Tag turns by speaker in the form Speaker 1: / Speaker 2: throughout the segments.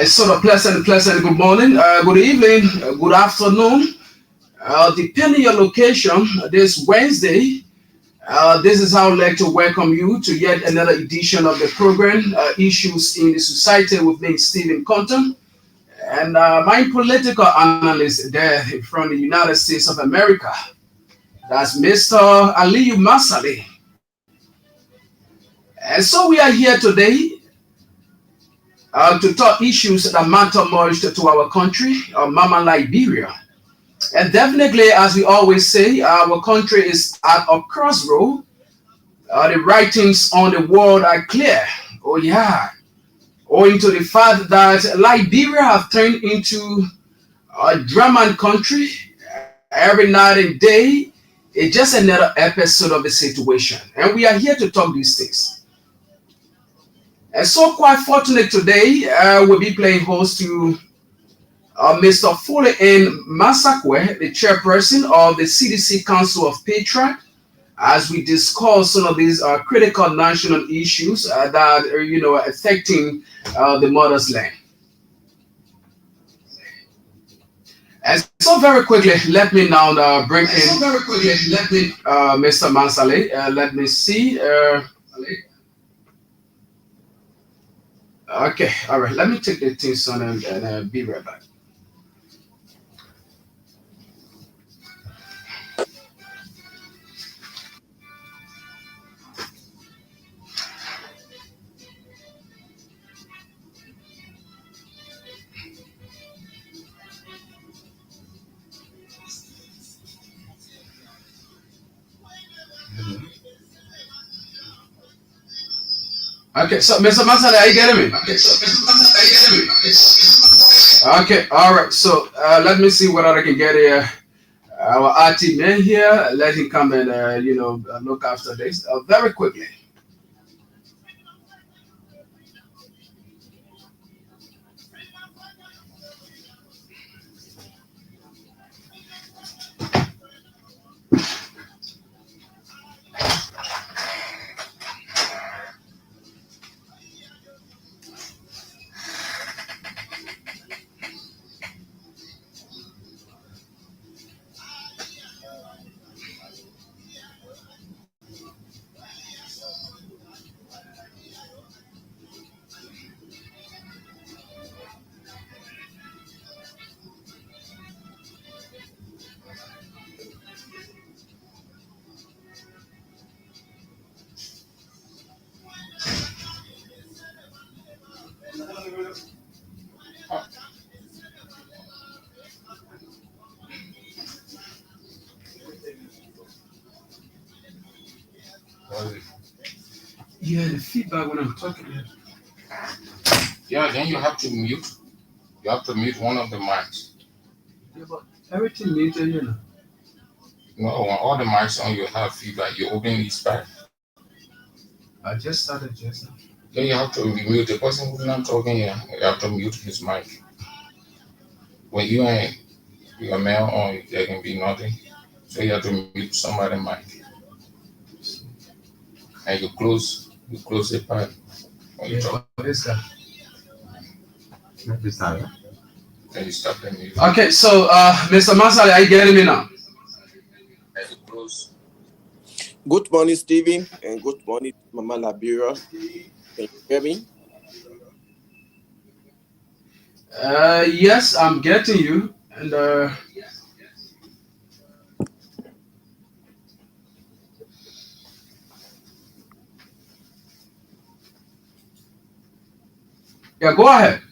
Speaker 1: It's sort of pleasant good morning, good evening, good afternoon, depending your location. This Wednesday, this is how I'd like to welcome you to yet another edition of the program, Issues in the Society with me, Stephen Compton, and my political analyst there from the United States of America. That's Mr. Aliyu Masali. And so we are here today to talk issues that matter most to our country, Mama Liberia. And definitely, as we always say, our country is at a crossroad. The writings on the wall are clear. Oh yeah, owing to the fact that Liberia have turned into a German country every night and day. It's just another episode of the situation, and we are here to talk these things. And so, quite fortunate today, we'll be playing host to Mr. Fuller N. Masakwe, the chairperson of the CDC Council of Patriot, as we discuss some of these critical national issues that are, affecting the mother's land. And so, very quickly, let me now bring in Mr. Mansale. Let me see. Okay, all right. Let me take the things on and be right back. Okay, so Mr. Mansale, are you getting me? Okay, all right. So let me see what I can get here. Our RT man here, let him come and look after this very quickly. Yeah, the feedback when I'm talking.
Speaker 2: Yeah, then you have to mute. You have to mute one of the mics.
Speaker 1: Yeah, but everything muted,
Speaker 2: No, when all the mics on, you have feedback. You open each back.
Speaker 1: I just started just now.
Speaker 2: Then you have to mute the person who's not talking here. You have to mute his mic. When you're male on, there can be nothing. So you have to mute somebody's mic. And you close the part when you talk.
Speaker 1: This guy.
Speaker 3: Maybe it's not.
Speaker 2: Then you stop the music.
Speaker 1: Okay, so Mr. Masale, are you getting me now?
Speaker 2: And you close.
Speaker 4: Good morning, Stephen, and good morning, Mama Liberia. Can you hear me?
Speaker 1: Yes, I'm getting you. And yeah, go ahead.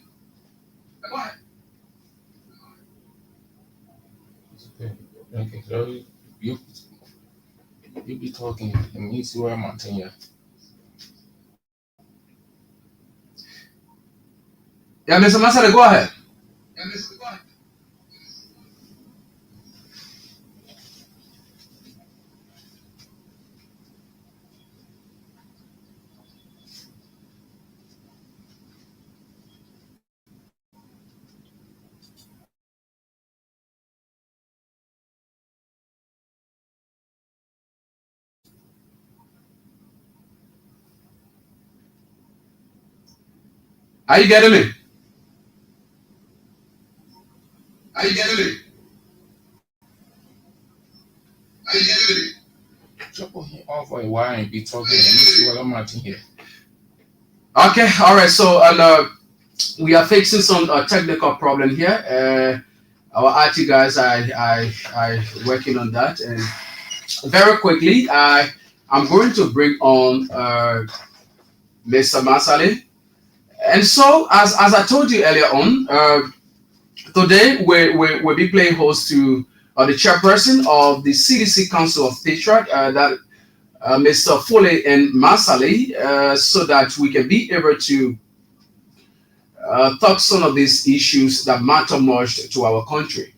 Speaker 2: Okay, so you be talking and me see where I'm at here.
Speaker 1: Yeah, Mr. Masale, go ahead. Are you getting me?
Speaker 2: So put him off for a while and be talking and me see where I'm at here.
Speaker 1: Okay, all right. So we are facing some technical problem here. Our IT guys I working on that, and very quickly I'm going to bring on Mr. Masale. And so as I told you earlier on, today we'll be playing host to the chairperson of the CDC Council of Patriot, that Mr. Foley and Masale, so that we can be able to talk some of these issues that matter much to our country.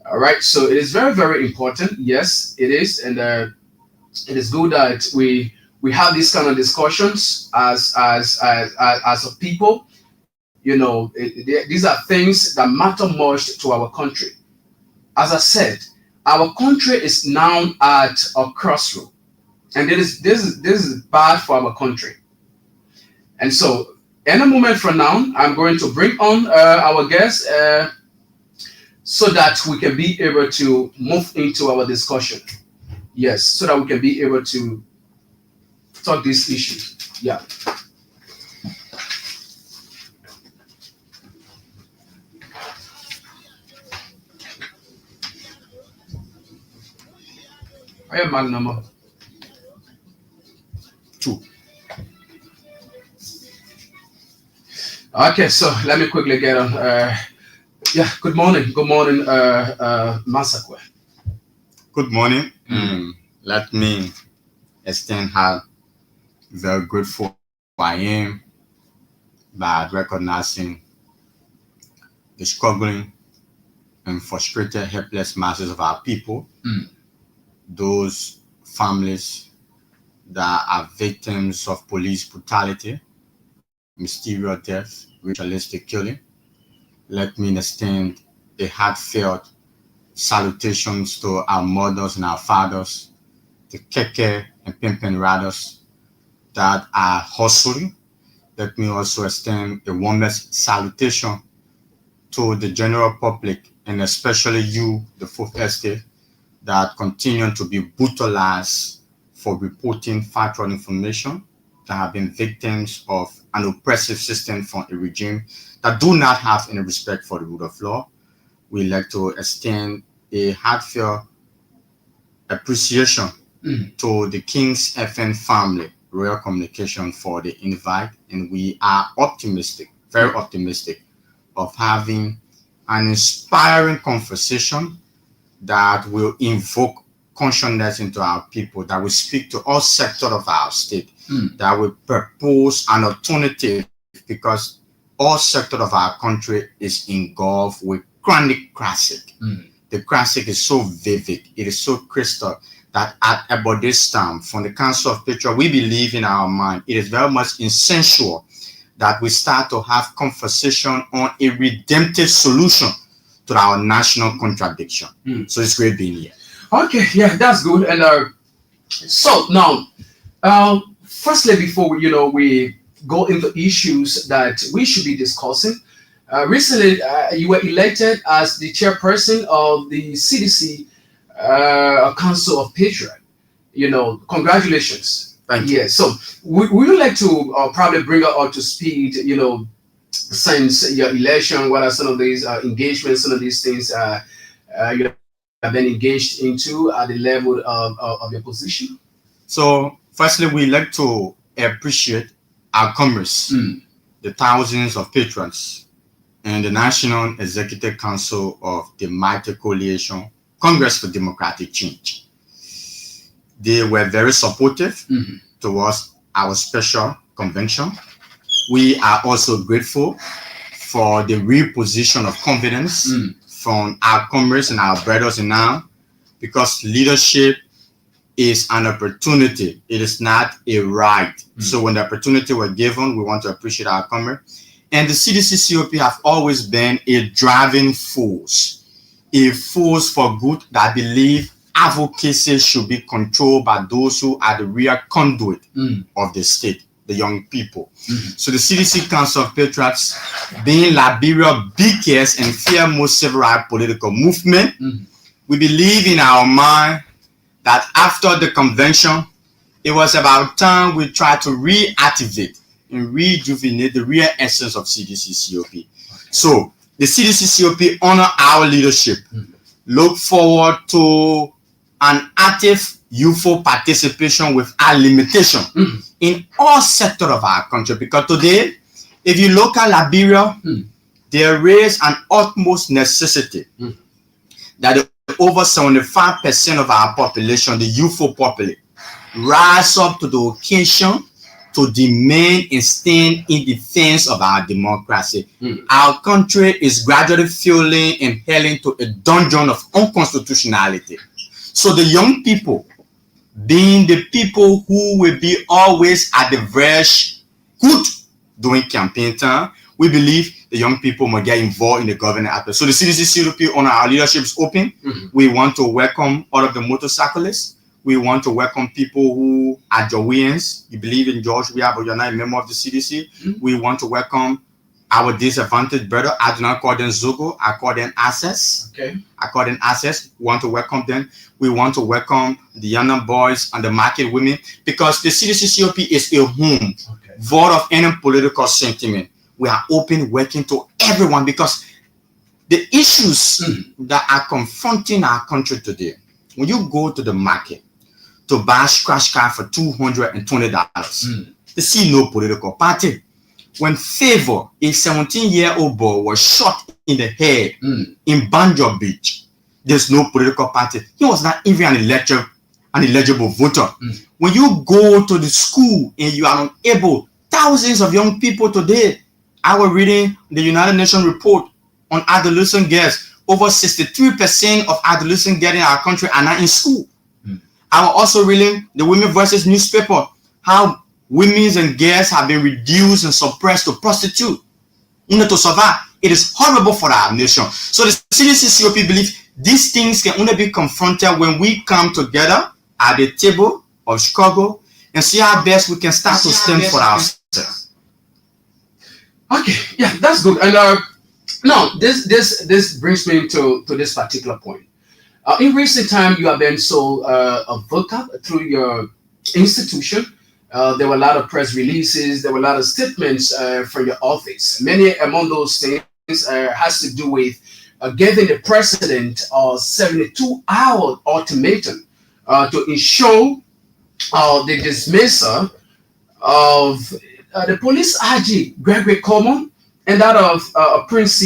Speaker 1: All right, so it is very, very important. Yes, it is, and it is good that we have these kind of discussions as a people. You know, these are things that matter most to our country. As I said, our country is now at a crossroad, and this is bad for our country. And so, in a moment from now, I'm going to bring on our guest so that we can be able to move into our discussion. Yes, so that we can be able to talk these issues. Yeah. I have my number 2. Okay, so let me quickly get on. Yeah, good morning. Good morning, Masakwe.
Speaker 3: Good morning. Let me extend how very grateful I am by recognizing the struggling and frustrated, helpless masses of our people, those families that are victims of police brutality, mysterious death, ritualistic killing. Let me extend a heartfelt salutations to our mothers and our fathers, the keke and pimpin riders that are hustling. Let me also extend a warmest salutation to the general public and especially you, the fourth estate, that continue to be brutalized for reporting factual information, that have been victims of an oppressive system from a regime that do not have any respect for the rule of law. We like to extend a heartfelt appreciation to the King's FN family, Royal Communication, for the invite, and we are optimistic, very optimistic, of having an inspiring conversation that will invoke consciousness into our people, that will speak to all sectors of our state, that will propose an alternative, because all sectors of our country is engulfed with chronic crisis. the classic is so vivid, it is so crystal that at about this time, from the Council of Patriots, we believe in our mind, it is very much essential that we start to have conversation on a redemptive solution to our national contradiction. So it's great being here.
Speaker 1: Okay, yeah, that's good. And so now, firstly, before we go into issues that we should be discussing, recently you were elected as the chairperson of the CDC Council of Patriots. Congratulations.
Speaker 3: Thank you.
Speaker 1: Yeah, so we would like to probably bring us up to speed, since your election, what are some of these engagements, some of these things you have been engaged into at the level of your position?
Speaker 3: So, firstly, we like to appreciate our comrades, the thousands of patrons, and the National Executive Council of the Mighty Coalition, Congress for Democratic Change. They were very supportive towards our special convention. We are also grateful for the reposition of confidence from our comrades and our brothers in arms, because leadership is an opportunity. It is not a right. So when the opportunity was given, we want to appreciate our comrades. And the CDC COP have always been a driving force, a force for good that believe advocacy should be controlled by those who are the real conduit of the state, the young people. So the CDC Council of Patriots, being Liberia's biggest and foremost civil rights political movement, we believe in our mind that after the convention, it was about time we try to reactivate and rejuvenate the real essence of CDC COP. So the CDC COP honor our leadership, look forward to an active youthful participation with our limitation in all sectors of our country. Because today, if you look at Liberia, there is an utmost necessity that over 75% of our population, the youthful population, rise up to the occasion to demand and stand in defense of our democracy. Our country is gradually falling and heading to a dungeon of unconstitutionality. So the young people, being the people who will be always at the verge good during campaign time, we believe the young people must get involved in the governing aspect. So the CDC COP on our leadership is open. We want to welcome all of the motorcyclists. We want to welcome people who are Georgians. You believe in George, we are, but you're not a member of the CDC. We want to welcome our disadvantaged brother. I do not call them Zogo. I call them Access.
Speaker 1: Okay.
Speaker 3: I call them Access. We want to welcome them. We want to welcome the younger boys and the market women, because the CDC COP is a home, void of any political sentiment. We are open, working to everyone, because the issues that are confronting our country today, when you go to the market to buy scratch card for $220, they see no political party. When Favor, a 17-year-old boy, was shot in the head in Banjo Beach, there's no political party. He was not even an eligible voter. When you go to the school and you are unable, thousands of young people today, I was reading the United Nations report on adolescent girls. Over 63% of adolescent girls in our country are not in school. I was also reading the Women Voices newspaper, how women and girls have been reduced and suppressed to prostitute, to survive. It is horrible for our nation. So the CDC COP believe these things can only be confronted when we come together at the table of Chicago and see how best we can start to stand for ourselves.
Speaker 1: Okay, yeah, that's good. And now this brings me to this particular point. In recent time, you have been so vocal through your institution. There were a lot of press releases. There were a lot of statements from your office. Many among those things has to do with giving the president a 72-hour ultimatum to ensure the dismissal of the police IG Gregory Coleman and that of Prince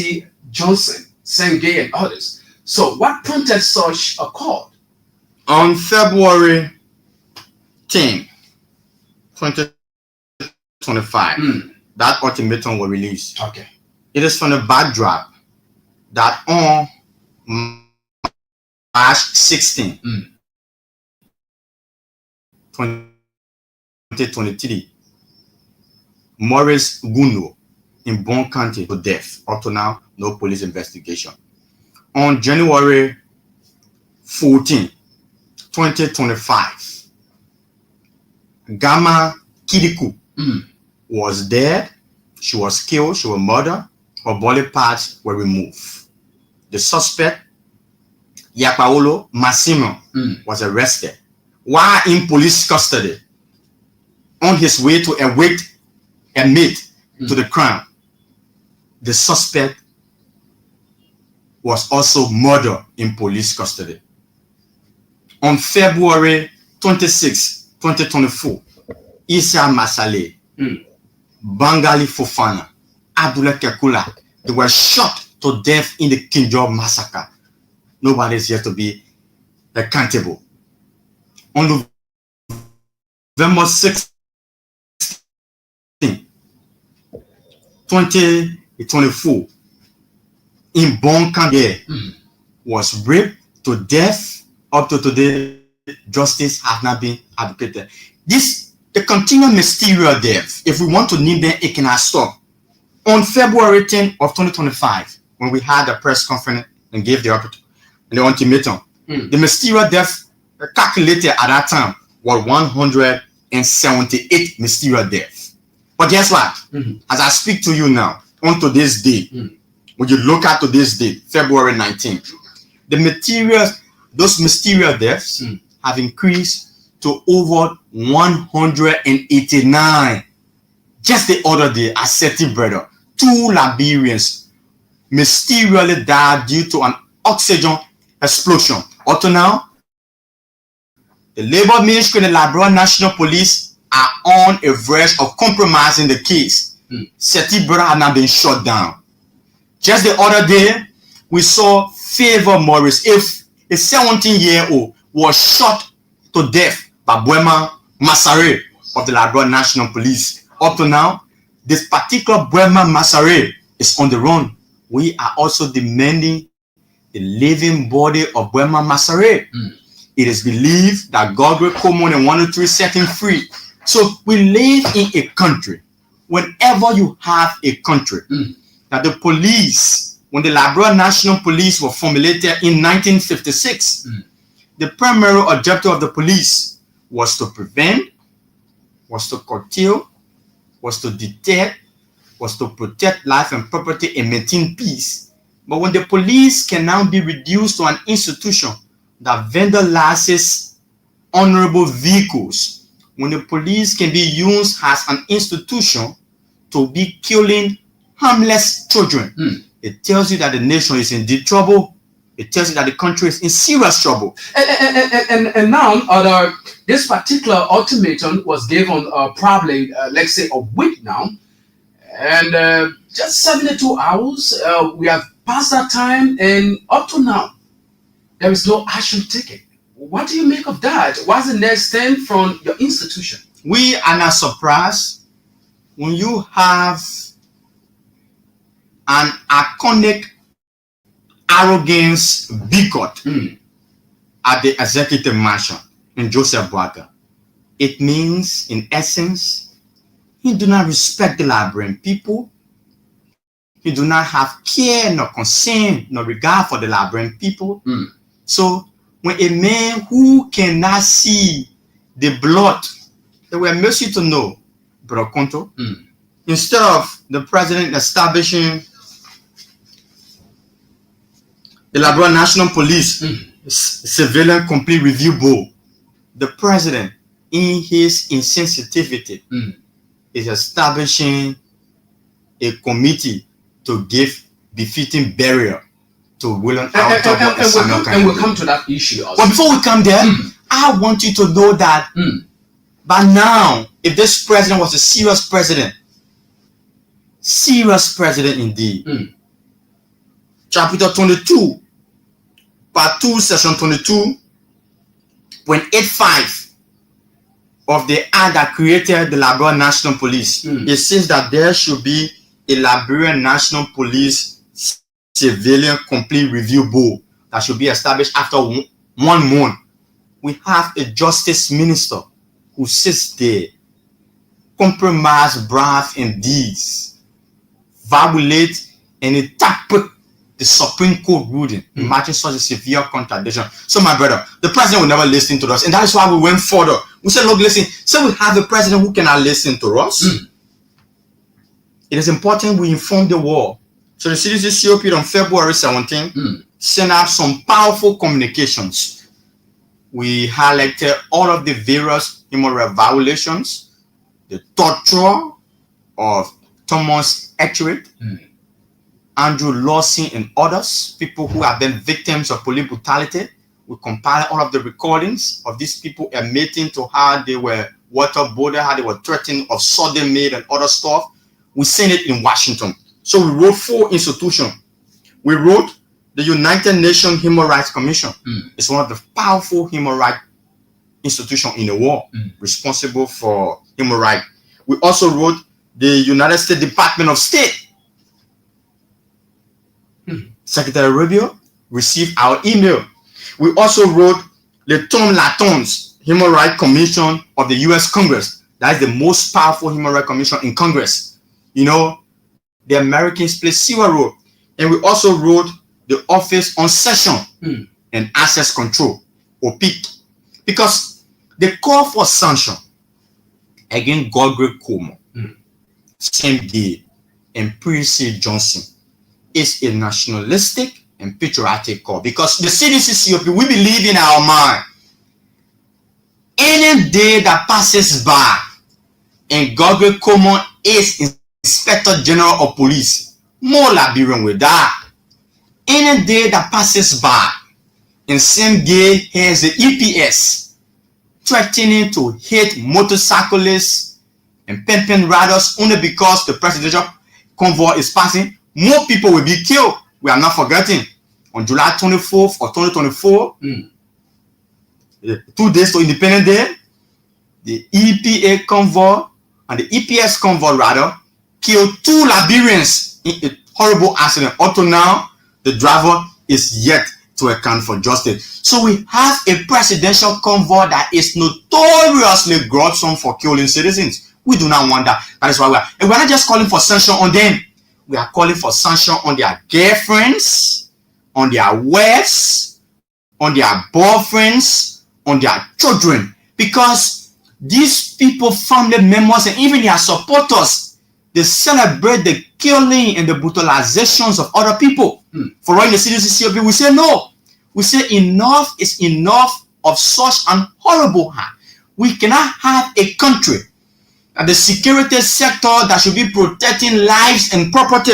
Speaker 1: Johnson, Sengay, and others. So, what prompted such a call?
Speaker 3: On February 10, 2025, that ultimatum was released.
Speaker 1: Okay.
Speaker 3: It is from the backdrop that on 16, 2023, Maurice Guno in Bon County to death. Up to now, no police investigation. On January 14, 2025, Gama Kidiku was dead. She was killed. She was murdered. Her body parts were removed. The suspect, Yapaolo Massimo, was arrested while in police custody on his way to admit to the crime. The suspect was also murdered in police custody. On February 26, 2024, Issa Masale, Bangali Fofana, Abdullah Kekula, they were shot to death in the Kinjo massacre. Nobody is here to be accountable. On November 16, 2024, in Bon County, was raped to death. Up to today, justice has not been advocated. The continual mysterious death, if we want to name them, it cannot stop. On February 10 of 2025, when we had a press conference and gave the ultimatum, the mysterious death calculated at that time was 178 mysterious deaths. But guess what? As I speak to you now, on to this day, when you look at today's date, February 19th, those mysterious deaths have increased to over 189. Just the other day, I said to brother, 2 Liberians mysteriously died due to an oxygen explosion. Up to now, the Labor Ministry and the Liberia National Police are on a verge of compromising the case. Seti brother had not been shut down. Just the other day, we saw Favor Morris, if a 17-year-old was shot to death by Buema Masare of the Liberia National Police. Up to now, this particular Buema Masare is on the run. We are also demanding the living body of Buema Masare. It is believed that God will come on and 103 set him free. So we live in a country, whenever you have a country, that the police, when the Liberia National Police were formulated in 1956, the primary objective of the police was to prevent, was to curtail, was to deter, was to protect life and property and maintain peace. But when the police can now be reduced to an institution that vandalizes honorable vehicles, when the police can be used as an institution to be killing harmless children, it tells you that the nation is in deep trouble. It tells you that the country is in serious trouble.
Speaker 1: And now, this particular ultimatum was given probably, let's say, a week now. And just 72 hours, we have passed that time. And up to now, there is no action taken. What do you make of that? What's the next step from your institution?
Speaker 3: We are not surprised when you have an iconic arrogance bigot at the executive mansion in Joseph Boaga. It means, in essence, he do not respect the Liberian people. He do not have care, nor concern, nor regard for the Liberian people. So when a man who cannot see the blood, they were mercy to know, Bro Konto, instead of the president establishing the Liberia National Police Civilian Complete Review Board, the president, in his insensitivity, is establishing a committee to give befitting burial to William
Speaker 1: and we'll come to that issue also.
Speaker 3: But before we come there, I want you to know that by now, if this president was a serious president indeed, chapter 22, part 2, section 22.85 of the act that created the Liberia National Police, it says that there should be a Liberia National Police Civilian Complete Review Board that should be established after 1 month. We have a justice minister who sits there, compromise breath and deeds, violate and interpret the Supreme Court ruling. Imagine such a severe contradiction. So, my brother, the president will never listen to us, and that is why we went further. We said, look, listen, so we have a president who cannot listen to us. It is important we inform the world. So the CDC-COP on February 17 sent out some powerful communications. We highlighted all of the various human rights violations, the torture of Thomas Etheridge, Andrew Lawson, and others, people who have been victims of police brutality. We compiled all of the recordings of these people admitting to how they were waterboarded, how they were threatened of sudden made and other stuff. We sent it in Washington. So we wrote 4 institutions. We wrote the United Nations Human Rights Commission. It's one of the powerful human rights institutions in the world, responsible for human rights. We also wrote the United States Department of State. Secretary Rubio received our email. We also wrote the Tom Latons Human Rights Commission of the U.S. Congress. That is the most powerful human rights commission in Congress. You know, the Americans play zero role. And we also wrote the Office on Session and Access Control, OPIC, because the call for sanction against Godfrey Cuomo, Sam Gay, and Percy Johnson is a nationalistic and patriotic call, because the CDC-COP, we believe in our mind, any day that passes by and Godfrey Cuomo is Inspector General of Police, more Liberian will die. Any day that passes by and Sam Gay has the EPS threatening to hit motorcyclists and pimping riders only because the presidential convoy is passing, more people will be killed. We are not forgetting. On July 24th of 2024, 2 days to Independence Day, the EPA convoy and the EPS convoy rather killed 2 Liberians in a horrible accident. Up to now, the driver is yet to account for justice. So we have a presidential convoy that is notoriously gruesome for killing citizens. We do not want that. That is why we're not just calling for sanction on them. We are calling for sanction on their girlfriends, on their wives, on their boyfriends, on their children. Because these people, family members, and even their supporters, they celebrate the killing and the brutalizations of other people. For right in the CDC-COP, we say no. We say enough is enough of such an horrible harm. We cannot have a country and the security sector that should be protecting lives and property.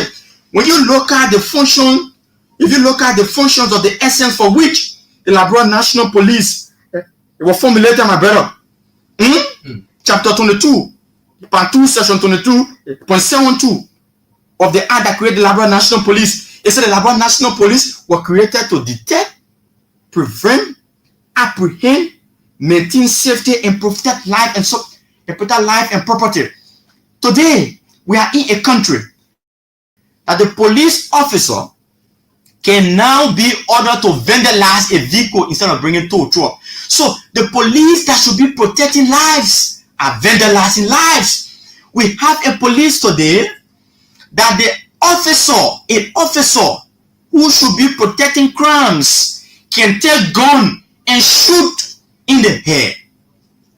Speaker 3: When you look at the function, if you look at the functions of the essence for which the Liberia National Police were formulated, my brother, chapter 22, part 2, section 22.72 of the act that created the Liberia National Police, it said the Liberia National Police were created to detect, prevent, apprehend, maintain safety, and protect life and property. Today, we are in a country that the police officer can now be ordered to vandalize a vehicle instead of bringing to a truck. So the police that should be protecting lives are vandalizing lives. We have a police today that the officer who should be protecting crimes can take gun and shoot in the head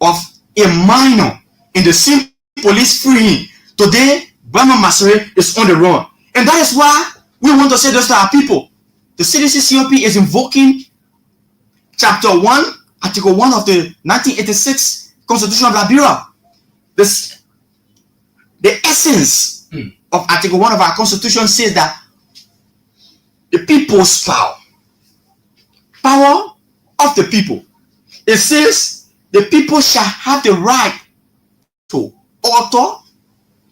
Speaker 3: of a minor in the same police freeing. Today, Brahma Masere is on the run. And that is why we want to say this to our people. The CDC-COP is invoking chapter 1, article 1 of the 1986 Constitution of Liberia. The essence of article 1 of our Constitution says that the people's power of the people. It says the people shall have the right to alter,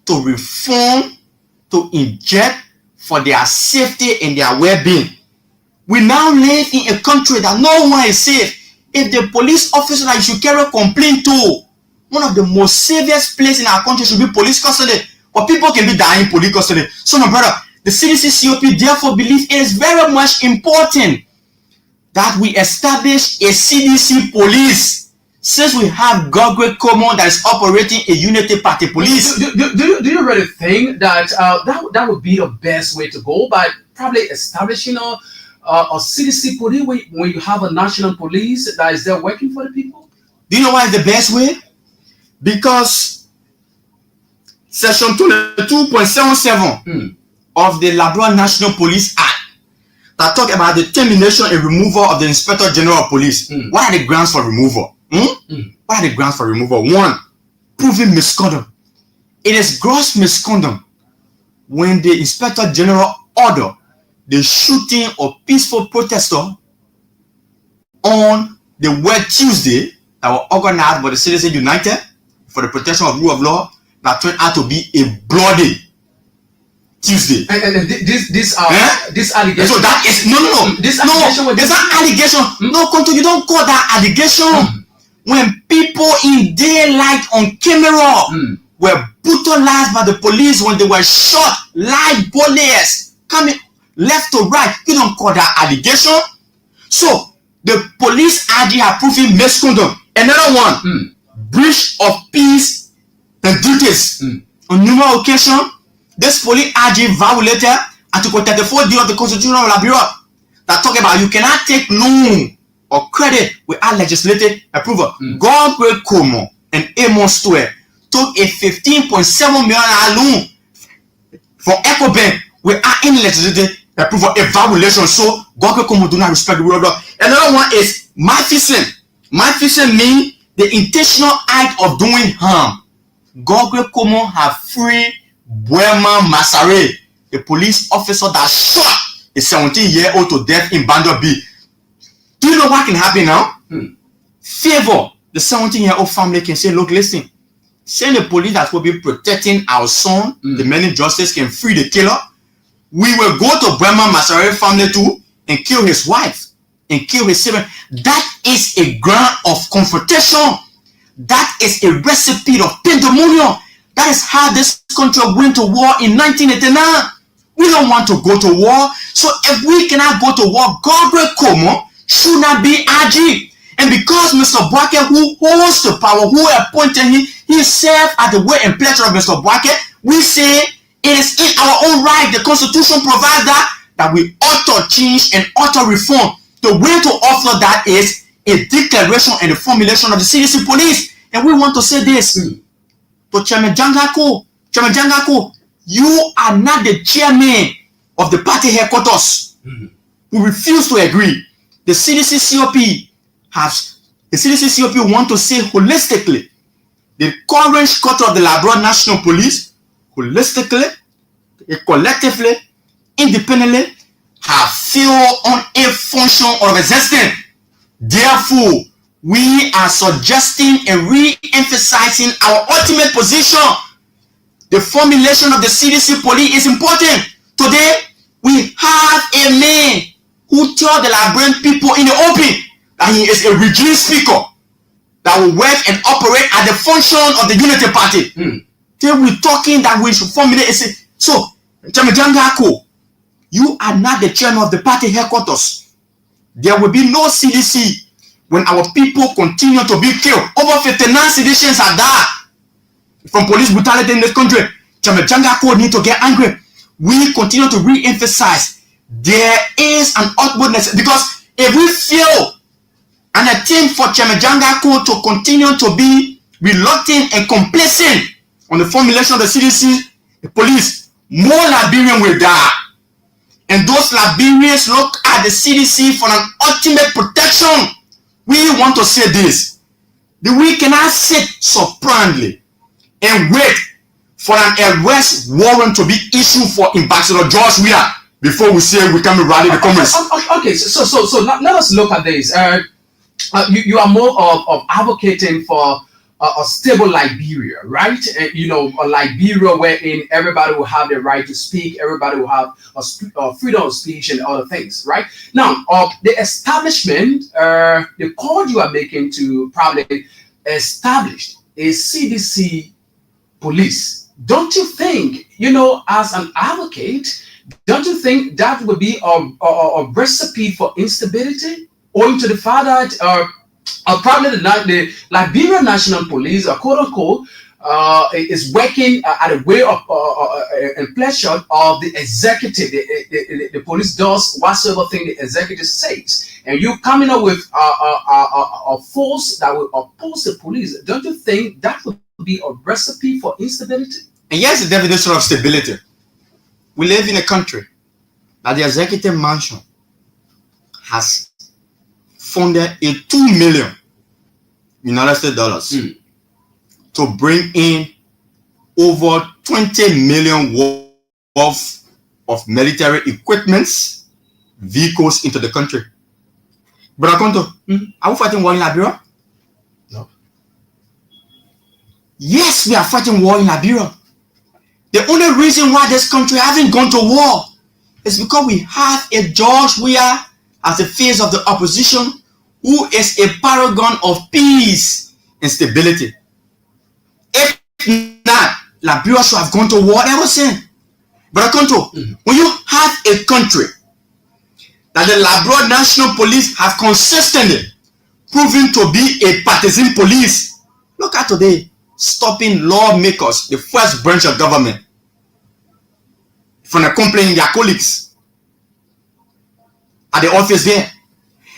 Speaker 3: to reform, to inject for their safety and their well-being. We now live in a country that no one is safe. If the police officer that you should carry a complaint to, one of the most safest places in our country should be police custody, but people can be dying in police custody. So my brother, the CDC-COP therefore believes it is very much important that we establish a CDC police, since we have Gogwe Common that is operating a unity party police.
Speaker 1: Do you really think that that would be the best way to go, by probably establishing a CDC police when you have a national police that is there working for the people?
Speaker 3: Do you know why it's the best way? Because Section 22.77 of the Labrador National Police Act that talk about the termination and removal of the Inspector General of Police. What are the grounds for removal? What are the grounds for removal? One, proven misconduct. It is gross misconduct when the Inspector General order the shooting of peaceful protesters on the World Tuesday that were organized by the Citizens United for the protection of rule of law, that turned out to be a bloody Tuesday.
Speaker 1: And this allegation.
Speaker 3: So that is no.
Speaker 1: This allegation.
Speaker 3: There's an allegation. No, you don't call that allegation. When people in daylight on camera were brutalized by the police, when they were shot, live bullets coming left to right, you don't call that allegation. So the police RG have proven misconduct. Another one, breach of peace and duties. On numerous occasions, this police RG violated Article 34D of the Constitution of Liberia that talk about you cannot take loan or credit without legislative approval. Gogwe Komo and Amos Stewart took a $15.7 million loan from EcoBank without any legislative approval, a violation. So Gogwe Komo do not respect the rule of law. Another one is malfeasance. Malfeasance means the intentional act of doing harm. Gogwe Komo have free Buema Masare, a police officer that shot a 17-year-old to death in Bando B. Do you know what can happen now? Favor the 17-year-old family can say, look, listen, send the police that will be protecting our son, the many justice can free the killer. We will go to Buema Masare family too and kill his wife and kill his sibling. That is a ground of confrontation. That is a recipe of pandemonium. That is how this country went to war in 1989. We don't want to go to war. So if we cannot go to war, Gogwe Komo should not be RG. And because Mr. Boake, who holds the power, who appointed him, he served at the will and pleasure of Mr. Boake, we say it is in our own right. The Constitution provides that we ought to change and ought to reform. The way to offer that is a declaration and the formulation of the CDC police. And we want to say this to Chairman Jangako. Chairman Jangako, you are not the chairman of the party headquarters. We refuse to agree. The CDC COP want to say holistically, the current structure of the Labrador National Police, holistically, collectively, independently, have failed on a function of existence. Therefore, we are suggesting and re-emphasizing our ultimate position. The formulation of the CDC police is important. Today, we have a man who tell the Liberian people in the open that he is a regime speaker that will work and operate at the function of the Unity Party. Then we're talking that we should formulate. So, Chairman Jangako, you are not the chairman of the party headquarters. There will be no CDC when our people continue to be killed. Over 59 citizens are died from police brutality in this country. Chairman Jangako need to get angry. We continue to re-emphasize there is an utmost, because if we feel and attempt for Chairman Jangako to continue to be reluctant and complacent on the formulation of the CDC police, more Liberians will die. And those Liberians look at the CDC for an ultimate protection. We want to say this. We cannot sit supinely and wait for an arrest warrant to be issued for Ambassador George Weah before we say we can rally the Congress.
Speaker 1: Okay, so let us look at this. You are more of advocating for a stable Liberia, right? A Liberia wherein everybody will have the right to speak, everybody will have a freedom of speech and other things, right? Now, the establishment, the call you are making to probably establish a CDC police, don't you think, as an advocate, don't you think that would be a recipe for instability? owing to the fact that probably the Liberian National Police, quote unquote, is working at a way of and pleasure of the executive. The police does whatsoever thing the executive says, and you coming up with a force that will oppose the police. Don't you think that would be a recipe for instability?
Speaker 3: And here's the definition of stability. We live in a country that the executive mansion has funded a $2 million United States dollars to bring in over 20 million worth of military equipments, vehicles into the country. Brother Konto, are we fighting war in Liberia?
Speaker 1: No.
Speaker 3: Yes, we are fighting war in Liberia. The only reason why this country hasn't gone to war is because we have a George Weah as the face of the opposition, who is a paragon of peace and stability. If not, Liberia should have gone to war ever since. But Konto, when you have a country that the Liberia National Police have consistently proven to be a partisan police, look at today, stopping lawmakers, the first branch of government, from accompanying their colleagues at the office there.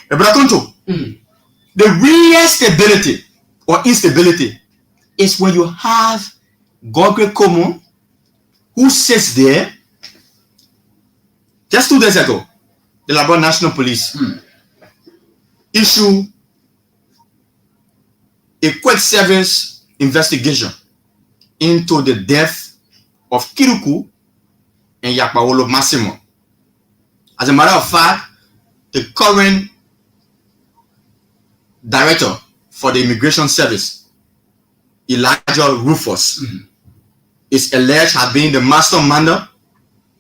Speaker 3: But Konto, the real stability or instability is when you have Gogre Komo, who sits there. Just 2 days ago, the Liberia National Police issued a quick service investigation into the death of Kiruku and Yakpawolo Massimo. As a matter of fact, the current director for the Immigration Service, Elijah Rufus, is alleged to have been the masterminder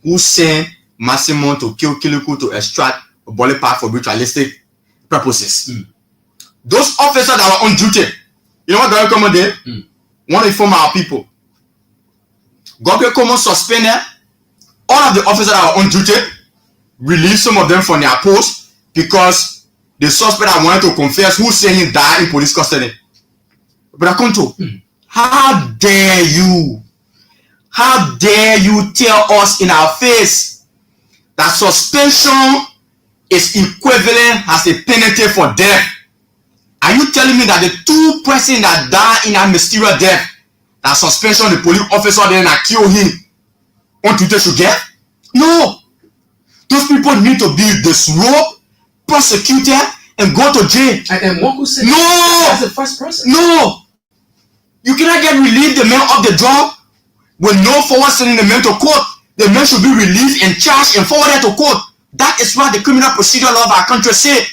Speaker 3: who sent Massimo to kill Kiluku to extract a body part for ritualistic purposes. Those officers that were on duty, you know what Gogre Komo did? Want to inform our people. Gogre Komo suspended all of the officers that were on duty, released some of them from their post because the suspect that wanted to confess who said he died in police custody. But Akonto, how dare you? How dare you tell us in our face that suspension is equivalent as a penalty for death? Are you telling me that the 2 persons that died in that mysterious death, that suspension the police officer then that killed him, on Twitter should get? No. Those people need to be disrobed, prosecuted, and go to jail.
Speaker 1: And what could say
Speaker 3: no,
Speaker 1: that's the first person?
Speaker 3: No. You cannot get relieved the man of the job with no forward sending the man to court. The man should be released and charged and forwarded to court. That is what the criminal procedure law of our country says.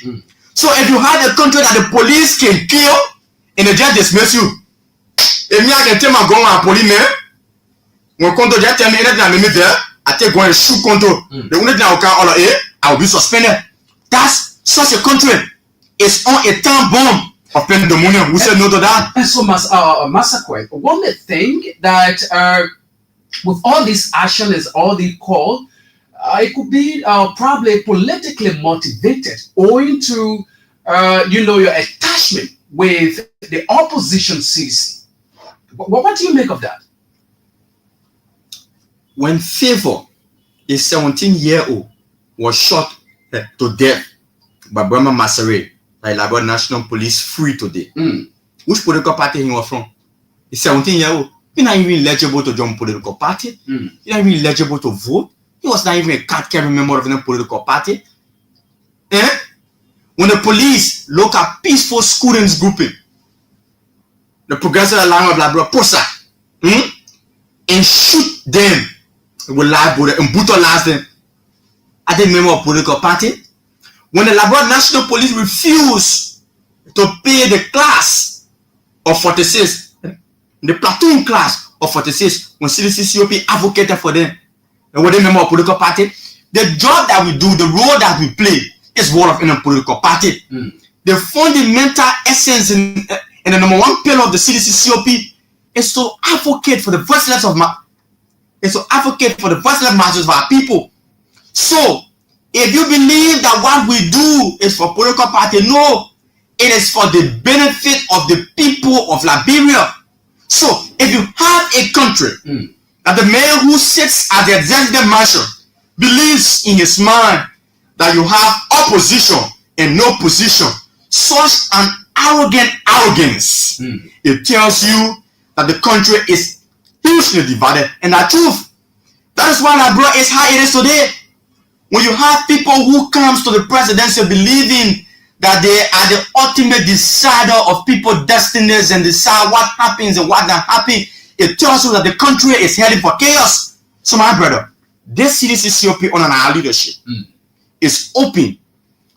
Speaker 3: So if you have a country that the police can kill and they just dismiss you, if I can tell my going to police man, when Konto just tell me anything I mean there, I take one and shoot Konto. The only thing I will be suspended. That's such a country. It's on a time bomb of pandemonium. We say no to that.
Speaker 1: And so, Massacre, one thing that with all this action is all the call, it could be probably politically motivated, owing to your attachment with the opposition CC. What do you make of that?
Speaker 3: When Favor, a 17-year-old, was shot to death by Burma Massacre, by Liberia National Police free today. Which political party he was from? He's 17-year-old. He's not even eligible to join political party. He's not even eligible to vote. He was not even a card-carrying member of any political party. When the police look at peaceful students grouping, the Progressive Alliance of Liberia, POSA, and shoot them with live bullet and brutalize them, are they member of political party? When the Liberia National Police refuse to pay the class of 46, the platoon class of 46, when CDC-COP advocated for them, and were they member of political party, the job that we do, the role that we play, is one of any political party. The fundamental essence in the number 1 pillar of the CDC-COP is to advocate for the voiceless masses of our people. So, If you believe that what we do is for political party, no, it is for the benefit of the people of Liberia. So if you have a country that the man who sits at the executive mansion believes in his mind that you have opposition and no position, such an arrogance, it tells you that the country is hugely divided. And the truth, that is why Liberia is how it is today. When you have people who comes to the presidency believing that they are the ultimate decider of people's destinies and decide what happens and what not happen, it tells you that the country is heading for chaos. So my brother, this CDC-COP under our leadership is open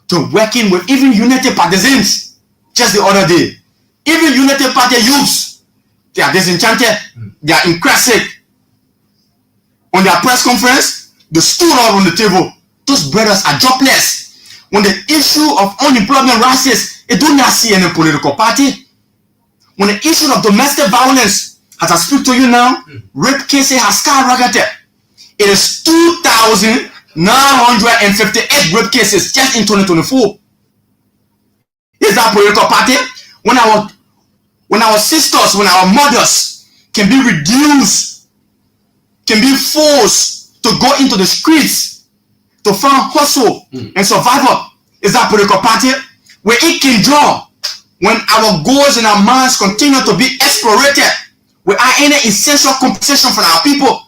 Speaker 3: to working with even United Partisans. Just the other day, even United Party youths, they are disenchanted, they are increscent. On their press conference, they stood out on the table. Those brothers are jobless. When the issue of unemployment rises, it do not see any political party. When the issue of domestic violence, as I speak to you now, rape cases has skyrocketed. It is 2,958 rape cases just in 2024. Is that political party? When our sisters, when our mothers can be reduced, can be forced to go into the streets to find hustle and survival, is that political party? Where it can draw when our goals and our minds continue to be exploited without any essential compensation for our people.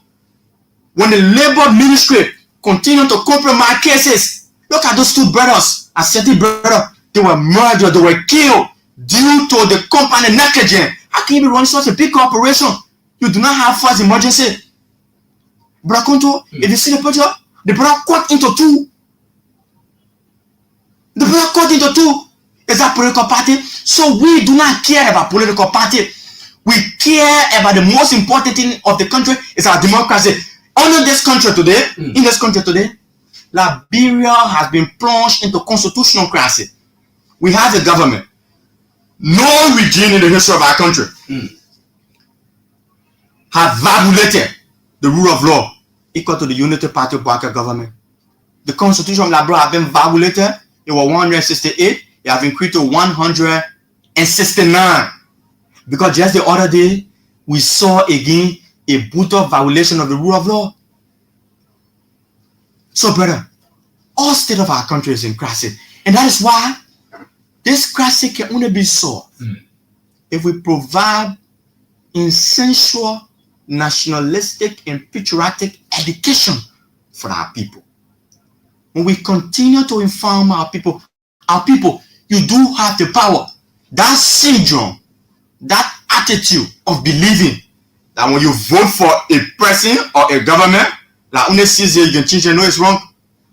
Speaker 3: When the labor ministry continue to compromise cases, look at those two brothers, Aseti brother, they were murdered, they were killed due to the company negligence. How can you be running such a big corporation? You do not have first emergency. Brother Konto, if you see the picture, the brother cut into two. The brother cut into two. Is that political party? So we do not care about political party. We care about the most important thing of the country is our democracy. Under this country today, in this country today, Liberia has been plunged into constitutional crisis. We have a government. No regime in the history of our country have violated the rule of law equal to the Unity Party Baka government. The constitution of Liberia has been violated. It was 168. It has increased to 169. Because just the other day, we saw again a brutal violation of the rule of law. So, brother, all state of our country is in crisis. And that is why this crisis can only be solved if we provide essential, nationalistic, and patriotic education for our people. When we continue to inform our people, you do have the power. That syndrome, that attitude of believing that when you vote for a person or a government, like only sees you can change it. No, it's wrong.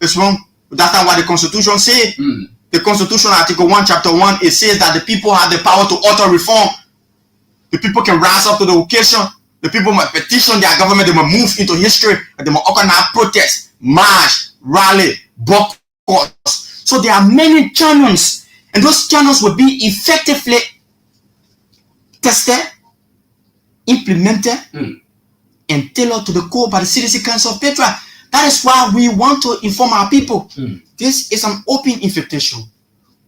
Speaker 3: It's wrong. That's not what the Constitution says. The Constitution, Article 1, Chapter 1, it says that the people have the power to alter reform. The people can rise up to the occasion. The people might petition their government. They might move into history. And they might organize protests, march, rally, boycotts. So there are many channels. And those channels will be effectively tested, implemented, and tailored to the core by the CDC Council of Patriots. That is why we want to inform our people. This is an open invitation.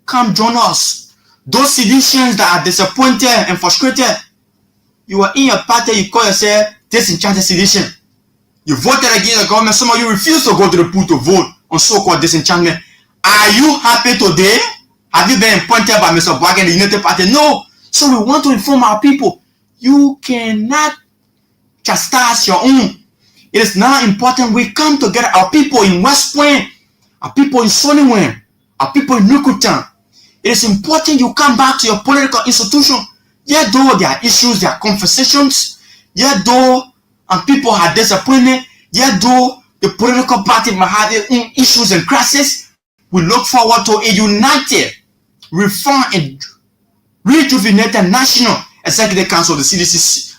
Speaker 3: Come join us. Those citizens that are disappointed and frustrated, you are in your party, you call yourself disenchanted citizen. You voted against the government. Some of you refuse to go to the poll to vote on so-called disenchantment. Are you happy today? Have you been appointed by Mr. Black and the United Party? No. So we want to inform our people. You cannot chastise your own. It is now important we come together. Our people in West Point, our people in Sunnywan, our people in Nukutan. It is important you come back to your political institution. Yet though there are issues, there are conversations, yet though people are disappointed, yet though the political party might have their own issues and crises, we look forward to a united, reformed, and rejuvenated National Executive Council of the CDC,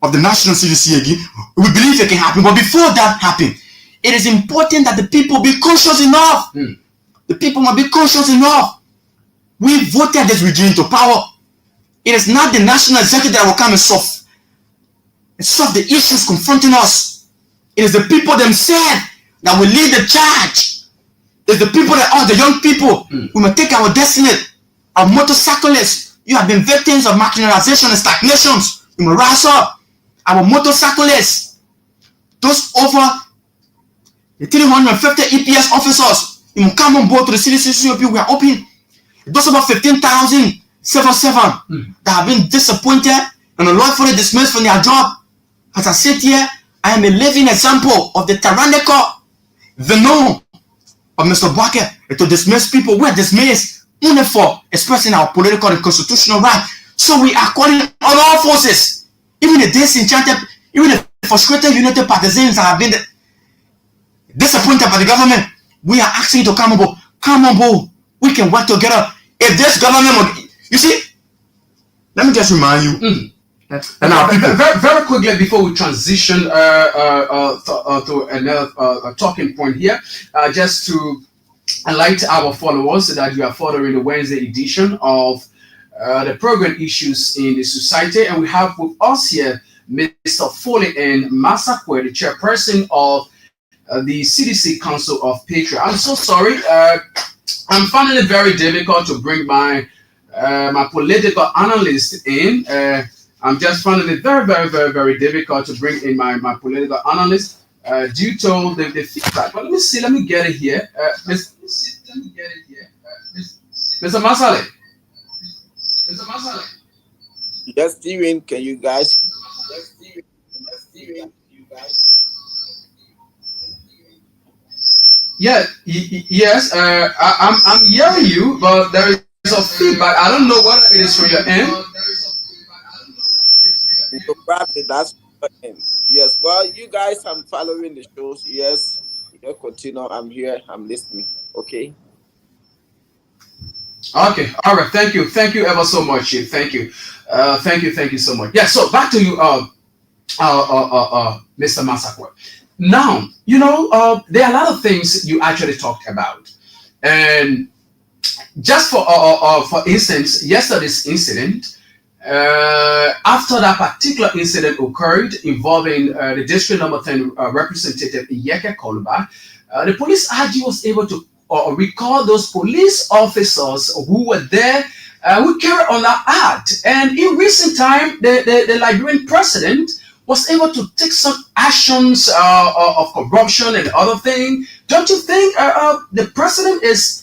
Speaker 3: of the National CDC again. We believe it can happen, but before that happens, it is important that the people be conscious enough. The people must be conscious enough. We voted this regime to power. It is not the National Executive that will come and solve the issues confronting us. It is the people themselves that will lead the charge It's the people that are the young people. We must take our destiny. Our motorcyclists, you have been victims of marginalization and stagnations. We must rise up. Our motorcyclists, those over the 350 EPS officers, you must come on board to the CDC. We are open. Those about 15,077 that have been disappointed and unlawfully dismissed from their job. As I sit here, I am a living example of the tyrannical venom of Mr. Bucket to dismiss people. We are dismissed only for expressing our political and constitutional right. So we are calling on all forces, even the disenchanted, even the frustrated united partisans that have been disappointed by the government. We are asking you to come on board. Come on board. We can work together. If this government, you see, let me just remind you.
Speaker 1: And now, very quickly before we transition to another talking point here, just to enlighten our followers that you are following the Wednesday edition of the program Issues in the Society, and we have with us here Mr. Foley and Masakwe, the chairperson of the CDC Council of Patriots. I'm so sorry. I'm finding it very difficult to bring my political analyst in. I'm just finding it very difficult to bring in my political analyst due to the feedback. But let me see. Let me get it here. Mr. Masale. Mr. Masale.
Speaker 4: Yes, Steven, can you guys?
Speaker 1: Yeah, yes, I'm hearing you, but there is a feedback. I don't know what it is from your end.
Speaker 4: Probably that's yes. Well, you guys, I'm following the shows. Yes, you continue. I'm here. I'm listening. Okay.
Speaker 1: Okay. All right. Thank you ever so much, Chief. Thank you so much. Yeah. So back to you, Mr. Masakwa. Now, there are a lot of things you actually talked about, and just for instance, yesterday's incident. After that particular incident occurred involving the district number 10 representative Iyeke Koluba, the police RG was able to recall those police officers who were there, who carried on that act. And in recent time, the Liberian president was able to take some actions of corruption and other things. Don't you think the president is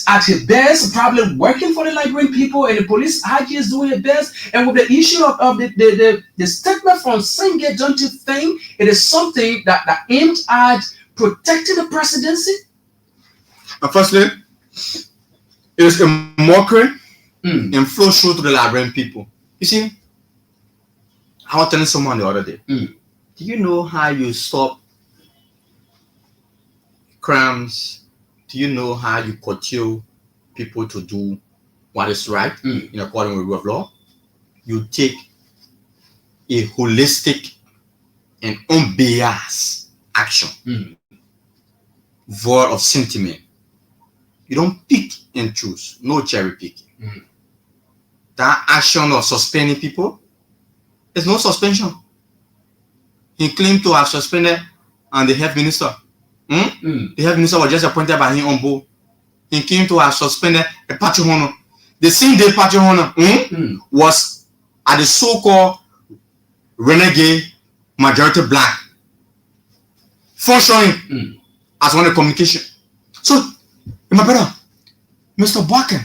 Speaker 1: at his best, probably working for the Liberian people, and the police RG is doing their best? And with the issue of the statement from Singate, don't you think it is something that aimed at protecting the presidency?
Speaker 3: Firstly, it is a mockery and flow through to the Liberian people. You see, I was telling someone the other day, do you know how you stop crimes? Do you know how you curtail people to do what is right in accordance with the rule of law? You take a holistic and unbiased action, void of sentiment. You don't pick and choose, no cherry picking. That action of suspending people, there's no suspension. He claimed to have suspended the health minister. The health minister was just appointed by him on board. He came to have suspended a Patrick Honor. The same day Patrick Honor was at the so-called renegade majority black, functioning as one of the communication. So, my brother, Mr. Bucket,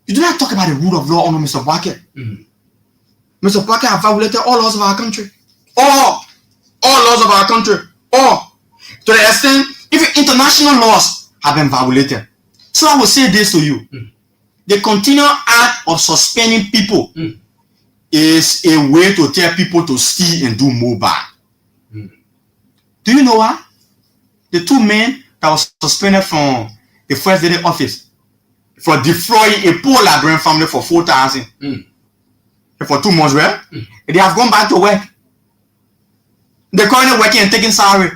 Speaker 3: you do not talk about the rule of law under Mr. Bucket. Mr. Bucket have violated all laws of our country. All laws of our country. All. To the extent, even international laws have been violated. So I will say this to you. The continual act of suspending people is a way to tell people to steal and do more bad. Do you know what? The two men that was suspended from the first lady office for defrauding a poor Liberian family for 4,000 for 2 months, right? They have gone back to work. They're currently working and taking salary.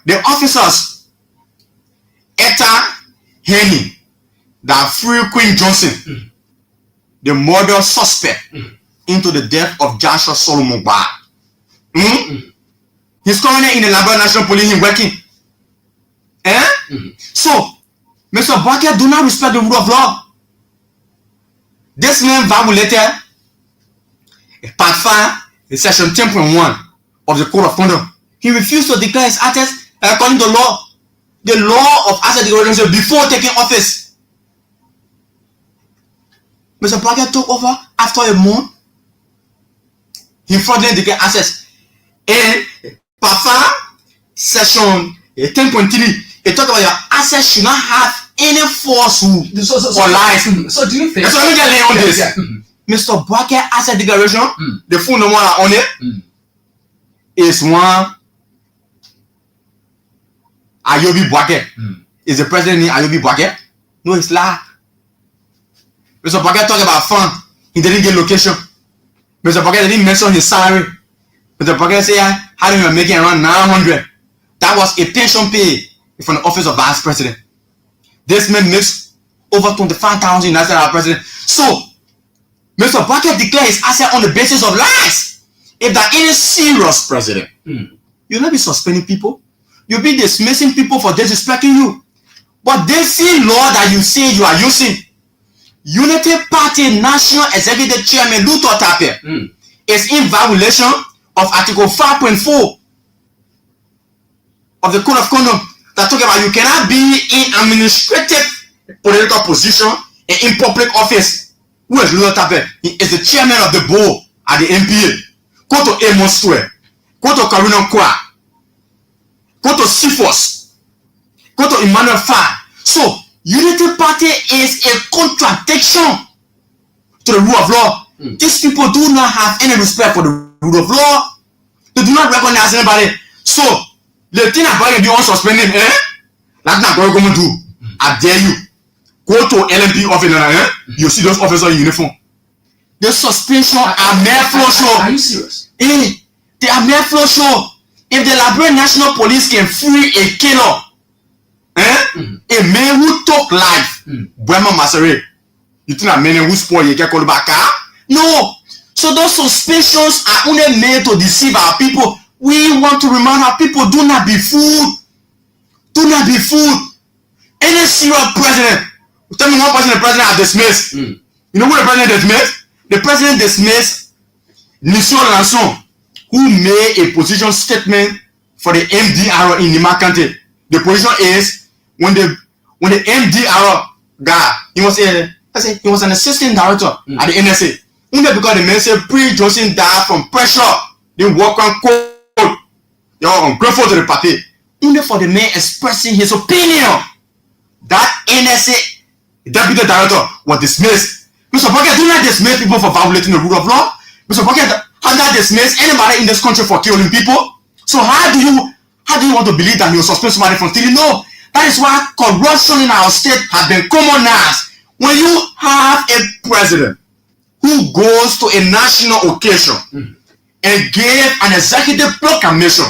Speaker 3: The officers, Etta Henny, that free Queen Johnson, the murder suspect into the death of Joshua Solomon Bar. He's currently in the Liberia National Police working. Eh? So, Mr. Bucket do not respect the rule of law. This man violated Part 5, Section 10.1 of the Code of Conduct. He refused to declare his assets according to law. The law of asset declaration before taking office. Mr. Bucket took over after a month. He fraudulently declared assets. And Part 5, Section 10.3, it talks about your assets should not have any falsehood or lies.
Speaker 1: So do you think?
Speaker 3: So let me just lay on this. Mr. Bucket asset declaration, the phone number on it is one Ayobi Bucket. Is the president named Ayobi Bucket? No, it's lie. Mr. Bucket talk about fund. He didn't get location. Mr. Bucket didn't mention his salary. Mr. Bucket say how do you making around 900? That was a pension pay from the office of vice president. This man makes over 25,000 United States president. So Mr. Bucket declared his asset on the basis of lies. If there any serious president, you'll not be suspending people. You'll be dismissing people for disrespecting you. But this same law that you say you are using, Unity Party National Executive Chairman Luther Tapia is in violation of Article 5.4 of the Code of Conduct that talk about you cannot be in administrative political position and in public office. Who is Luther Tapia? He is the chairman of the board at the NPA. Go to Amos Square. Go to Karuna Kwa. Go to CFOS. Go to Emmanuel Fa. So, Unity Party is a contradiction to the rule of law. These people do not have any respect for the rule of law. They do not recognize anybody. So, the thing about you want suspending, that's not what we're going to do. I dare you. Go to LMP office, you see those officers in uniform. The suspension are mere flow show.
Speaker 1: Are you serious?
Speaker 3: They are mere flow show. If the Liberia National Police can free a killer, a man who took life, Brahma Masare, you think a man who spoil you get called back? No. So those suspensions are only made to deceive our people. We want to remind our people, do not be fooled. Do not be fooled. Any serious president, tell me one person the president has dismissed. You know who the president dismissed? The president dismissed Nisson Lanson, who made a position statement for the MDR in Nima County. The position is when the MDR guy, he was an assistant director at the NSA. Only because the man said Johnson died from pressure, they work on code. They are ungrateful to the party. Only for the man expressing his opinion. That NSA deputy director was dismissed. Mr. Bucket, do not dismiss people for violating the rule of law. Mr. Bucket, has not dismissed anybody in this country for killing people. So how do you want to believe that you will suspend somebody from stealing? No. That is why corruption in our state has been commonized. When you have a president who goes to a national occasion and gave an executive proclamation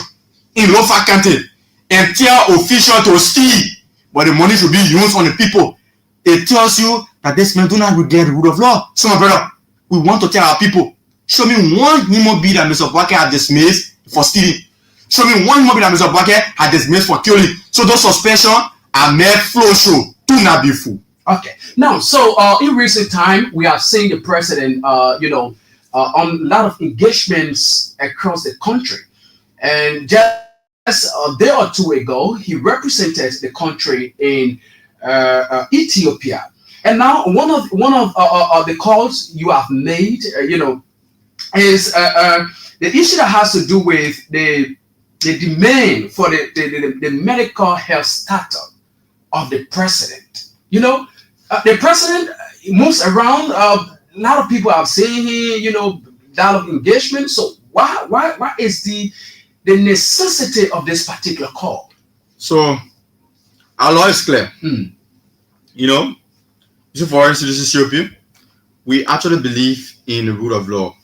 Speaker 3: in Lofa County and tell officials to steal, but the money should be used on the people, it tells you that this man do not regard the rule of law. So my brother, we want to tell our people, show me one human being that Mr. Bucket had dismissed for stealing. Show me one human being that Mr. Bucket had dismissed for killing. So those suspensions are mere flow show. Do not be fooled.
Speaker 1: Okay. Now, so in recent time, we have seen the president, on a lot of engagements across the country. And just a day or two ago, he represented the country in Ethiopia. And now one of the calls you have made, is the issue that has to do with the demand for the medical health status of the president. The president moves around. A lot of people have seen him, a lot of engagement. So why is the necessity of this particular call?
Speaker 3: So our law is clear. So for us, this is Ethiopia. We actually believe in the rule of law.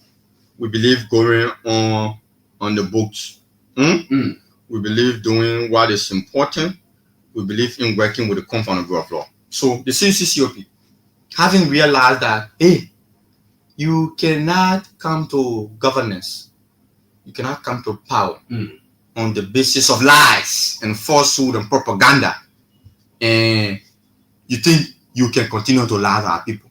Speaker 3: We believe going on the books. We believe doing what is important. We believe in working with the compound rule of law. So the CCCOP, having realized that, you cannot come to governance, you cannot come to power on the basis of lies and falsehood and propaganda, and you think you can continue to lie to our people.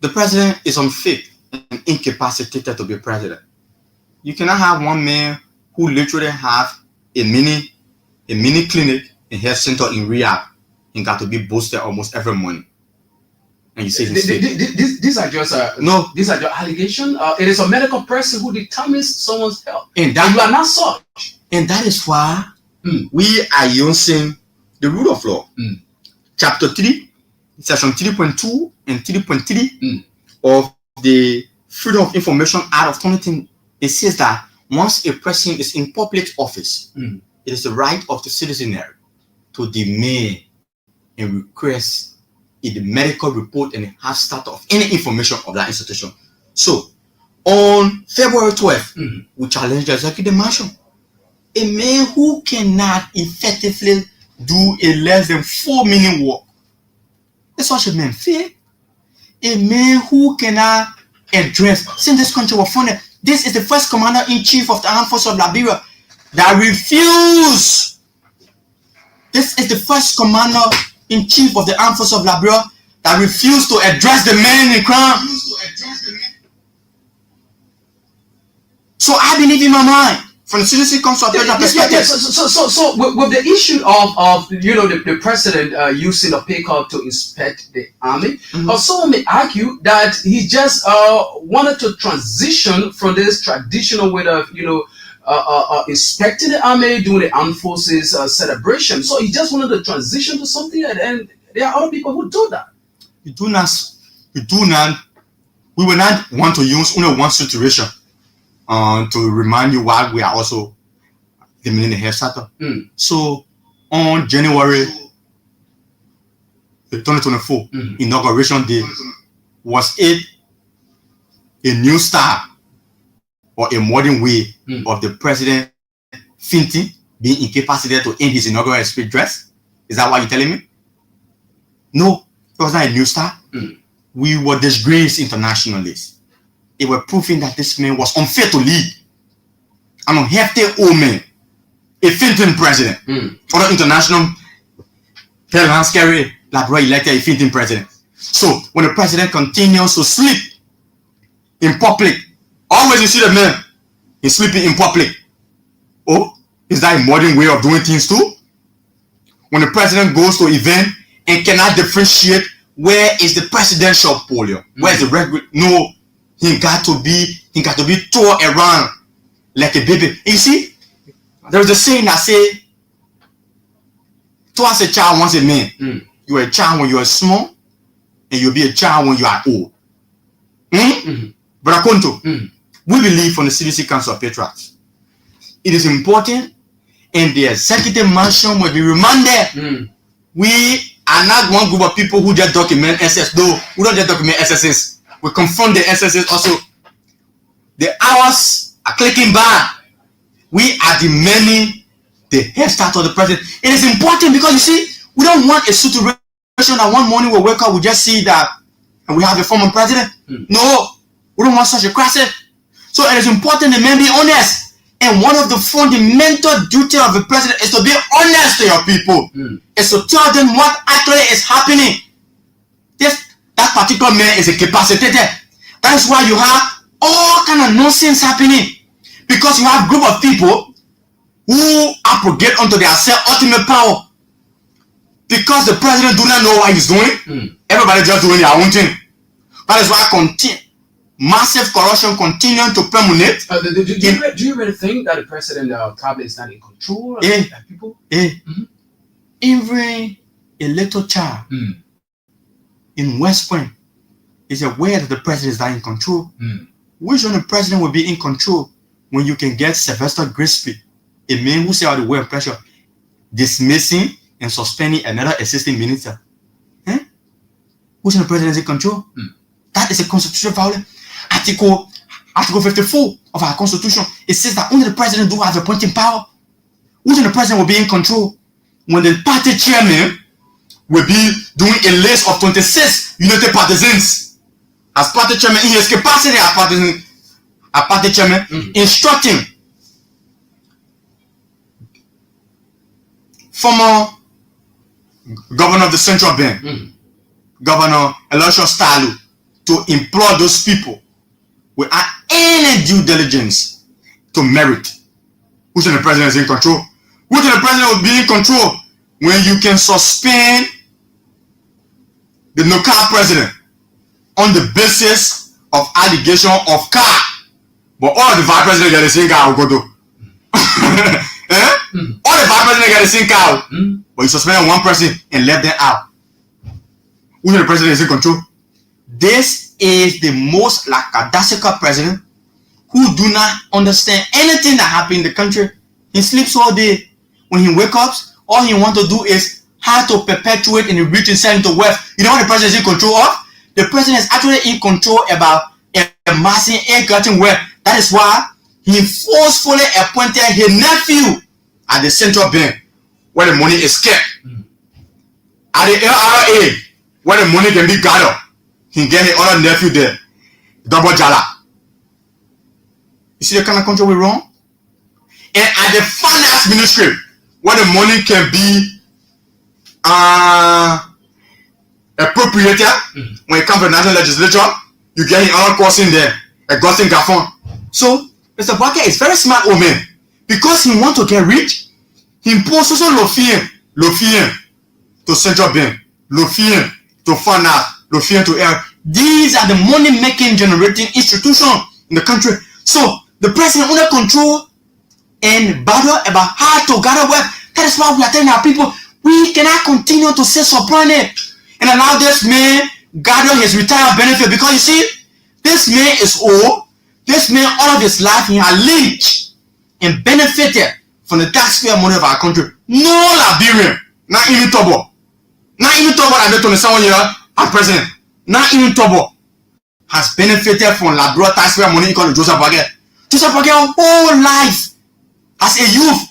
Speaker 3: The president is unfit and incapacitated to be president. You cannot have one man who literally have a mini clinic and health center in rehab and got to be boosted almost every morning. And you say
Speaker 1: these are just
Speaker 3: no.
Speaker 1: These are just allegations. It is a medical person who determines someone's health,
Speaker 3: and you
Speaker 1: are not such.
Speaker 3: And that is why we are using the rule of law, chapter 3, section 3.2 and 3.3 of the Freedom of Information Act of 2010. It says that once a person is in public office, it is the right of the citizenry to demand and request in the medical report and the hard start of any information of that institution. So, on February 12th, we challenged the executive mansion. A man who cannot effectively do a less than 4-minute walk. Is such a man fair? A man who cannot address, since this country was founded, this is the first commander-in-chief of the armed forces of Liberia that refused. This is the first commander-in-chief of the armed forces of Liberia that refused to address the men in crime. So I believe in my mind, from the citizen council perspective.
Speaker 1: So with the issue of the president using a pay cut to inspect the army, someone may argue that he just wanted to transition from this traditional way of inspecting the army during the armed forces celebration. So he just wanted to transition to something, and there are other people who do that.
Speaker 3: We will not want to use only one situation to remind you why we are also limiting the health sector. So on January 2024, inauguration day, was it a new style or a modern way of the president fainting, being incapacitated to end his inaugural speech dress? Is that what you're telling me? No, it was not a new style. We were disgraced internationally. They were proving that this man was unfit to lead. An unhealthy old man, a fainting president. Other international headlines carry Liberia elected a fainting president. So when the president continues to sleep in public, always you see the man, he's sleeping in public. Oh, is that a modern way of doing things too? When the president goes to an event and cannot differentiate where is the presidential polio, where is the regular? No, he got to be tore around like a baby. You see, there's a saying that say, twice a child, once a man. You are a child when you are small, and you'll be a child when you are old. But Akonto, we believe from the CDC Council of Patriots, it is important, and the executive mansion will be remanded. We are not one group of people who just document SS. No, we don't just document SSS. We confront the SSS also. The hours are clicking by. We are demanding the hairstyle of the president. It is important because you see, we don't want a situation that one morning we wake up, we just see that and we have a former president. No, we don't want such a crisis. So it is important the men be honest. And one of the fundamental duties of the president is to be honest to your people. Is to tell them what actually is happening. That particular man is incapacitated. That is why you have all kind of nonsense happening. Because you have a group of people who abrogate unto themselves ultimate power. Because the president do not know what he's doing, everybody just doing their own thing. That is why massive corruption continuing to permeate.
Speaker 1: Do you really think that the president probably is not in control of people?
Speaker 3: Even a little child in West Point is aware that the president is not in control. Which one the president will be in control when you can get Sylvester Grisby, a man who said all the word pressure, dismissing and suspending another assistant minister? Which one the president is in control? That is a constitutional violation. Article 54 of our constitution, it says that only the president do have appointing power. Which one the president will be in control when the party chairman will be doing a list of 26 united partisans as party chairman in his capacity as party chairman, instructing former governor of the central bank, Governor Elisha Stalu, to employ those people without any due diligence to merit. Which the president is in control? Which the president will be in control when you can suspend the no-car president on the basis of allegation of car, but all the vice president get the same car will go to. All the vice president get the same car, but you suspended one person and left them out. Who the president is in control? This is the most lackadaisical president who do not understand anything that happens in the country. He sleeps all day. When he wakes up, all he want to do is how to perpetuate and enrich himself into wealth. You know what the president is in control of? The president is actually in control about amassing and getting wealth. That is why he forcefully appointed his nephew at the central bank where the money is kept. At the LRA where the money can be gathered, he get his other nephew there, double jala. You see the kind of control we run? And at the finance ministry where the money can be appropriated when it comes to the national legislature, you get his other cousin there, Augustine Gaffon. So Mr. Barker is very smart old man. Because he want to get rich, he imposed also Lofien to central bank, Lofien to finance, Lofien to air. These are the money-making generating institutions in the country. So the president under control and battle about how to gather wealth. That is why we are telling our people we cannot continue to sit soprano and allow this man gather his retired benefit, because you see, this man is old. This man all of his life he had lynched and benefited from the taxpayer money of our country. No Liberian, not even Tobo. Not even Tobo that 27 years as president. Not even Tobo has benefited from Labrador taxpayer money equal to Joseph Boagai. Joseph Boagai whole life as a youth,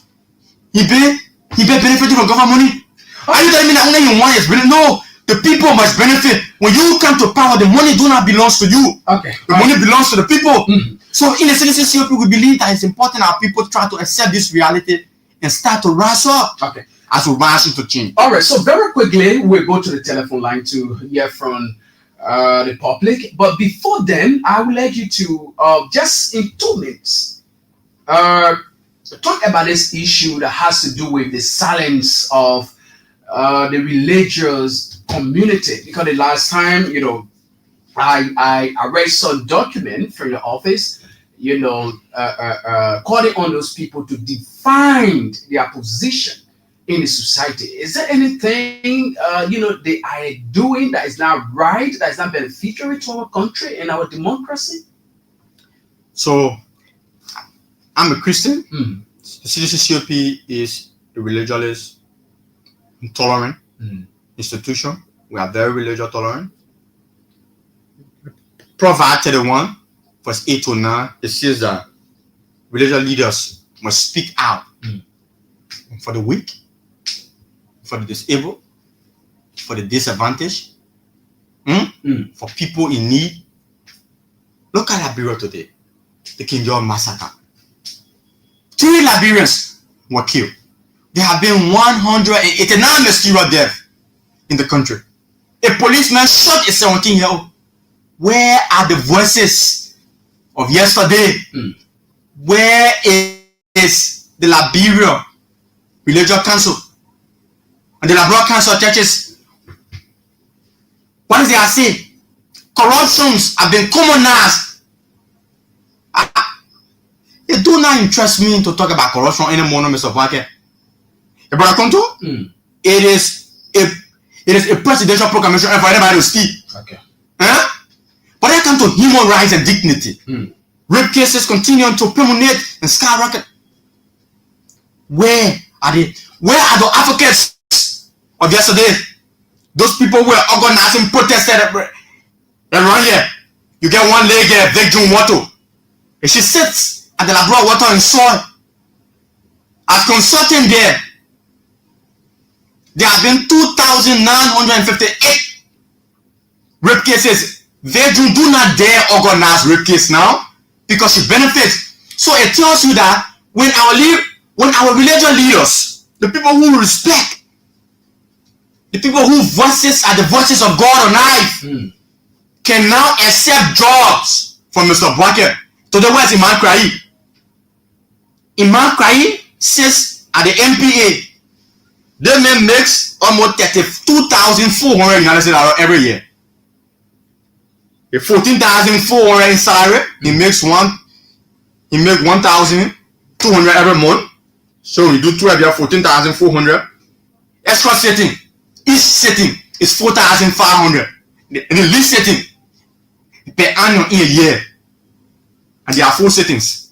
Speaker 3: he been benefiting from government money. Are you telling me that only one is benefit? No, the people must benefit. When you come to power, the money do not belongs to you.
Speaker 1: Okay.
Speaker 3: The money belongs to the people. So in the citizenship, we believe that it's important our people try to accept this reality and start to rise up.
Speaker 1: Okay.
Speaker 3: As we rise into change.
Speaker 1: All right. So very quickly, we'll go to the telephone line to hear from the public. But before then, I would like you to just in 2 minutes talk about this issue that has to do with the silence of the religious community. Because the last time, I read some document from the office, calling on those people to define their position in the society. Is there anything, they are doing that is not right, that is not beneficial to our country and our democracy?
Speaker 3: So, I'm a Christian. The CDC-COP is a religious, intolerant institution. We are very religious tolerant. Proverbs 31, verse 8 to 9, it says that religious leaders must speak out for the weak, for the disabled, for the disadvantaged, for people in need. Look at Liberia today, the King George massacre. 3 Liberians were killed. There have been 189 mysterious deaths in the country. A policeman shot a 17-year-old. Where are the voices of yesterday? Where is the Liberia Religious Council and the Liberia Council of Churches? What is their say? Corruptions have been commonized. It do not interest me to talk about corruption anymore, no, Mr. Boakai. Brother Konto, it is a presidential proclamation for anybody to speak.
Speaker 1: Okay.
Speaker 3: But when it comes to human rights and dignity, rape cases continue to permeate and skyrocket. Where are the advocates of yesterday? Those people who were organizing protests around here. You get one lady here, Big June Water, and she sits at the Labrador Water and soil as consultant there. There have been 2,958 rape cases. Virgin do not dare organize rape case now because she benefits. So it tells you that when our religious leaders, the people who respect, the people who voices are the voices of God on earth, can now accept jobs from Mr. Bucket. Today, where's Iman Krayi? Iman Krayi says at the MPA, they man makes almost 32,400 United States dollars every year. A 14,400 in salary, he makes 1,200 every month. So we do 12 years, 14,400. Extra setting, each setting is 4,500. And the least setting per annum in a year, and there are 4 settings.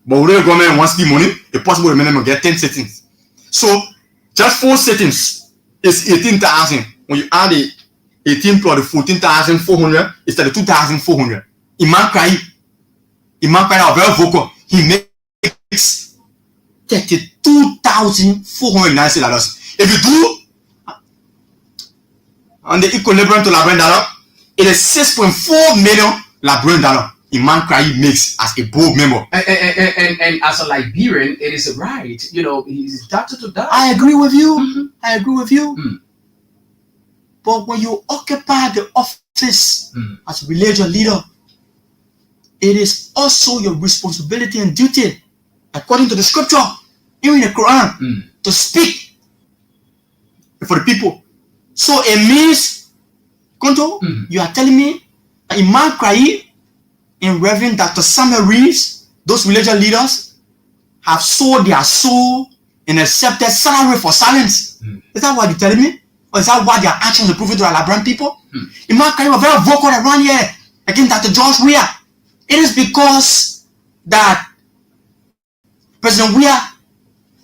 Speaker 3: But when the government wants the money, it's possible the minimum get 10 settings. So just 4 settings is 18,000. When you add the 18 plus the 14,400, it's 32,400. Iman Krayi are very vocal. He makes 32,400 United States dollars. If you do on the equilibrium to Labrador dollar, it is 6.4 million Labrador dollar. Iman Krayi makes as a board member.
Speaker 1: And as a Liberian, it is a right. You know, he's doctor to die.
Speaker 3: I agree with you. I agree with you. But when you occupy the office as a religious leader, it is also your responsibility and duty, according to the scripture, even in the Quran, to speak for the people. So it means, Konto, you are telling me that Iman Krayi and Reverend Dr. Samuel Reeves, those religious leaders, have sold their soul and accepted salary for silence. Is that what you're telling me? Or is that what their actions are proving to the Liberian people? Iman Krayi was very vocal around here against Dr. George Weah. It is because that President Weah,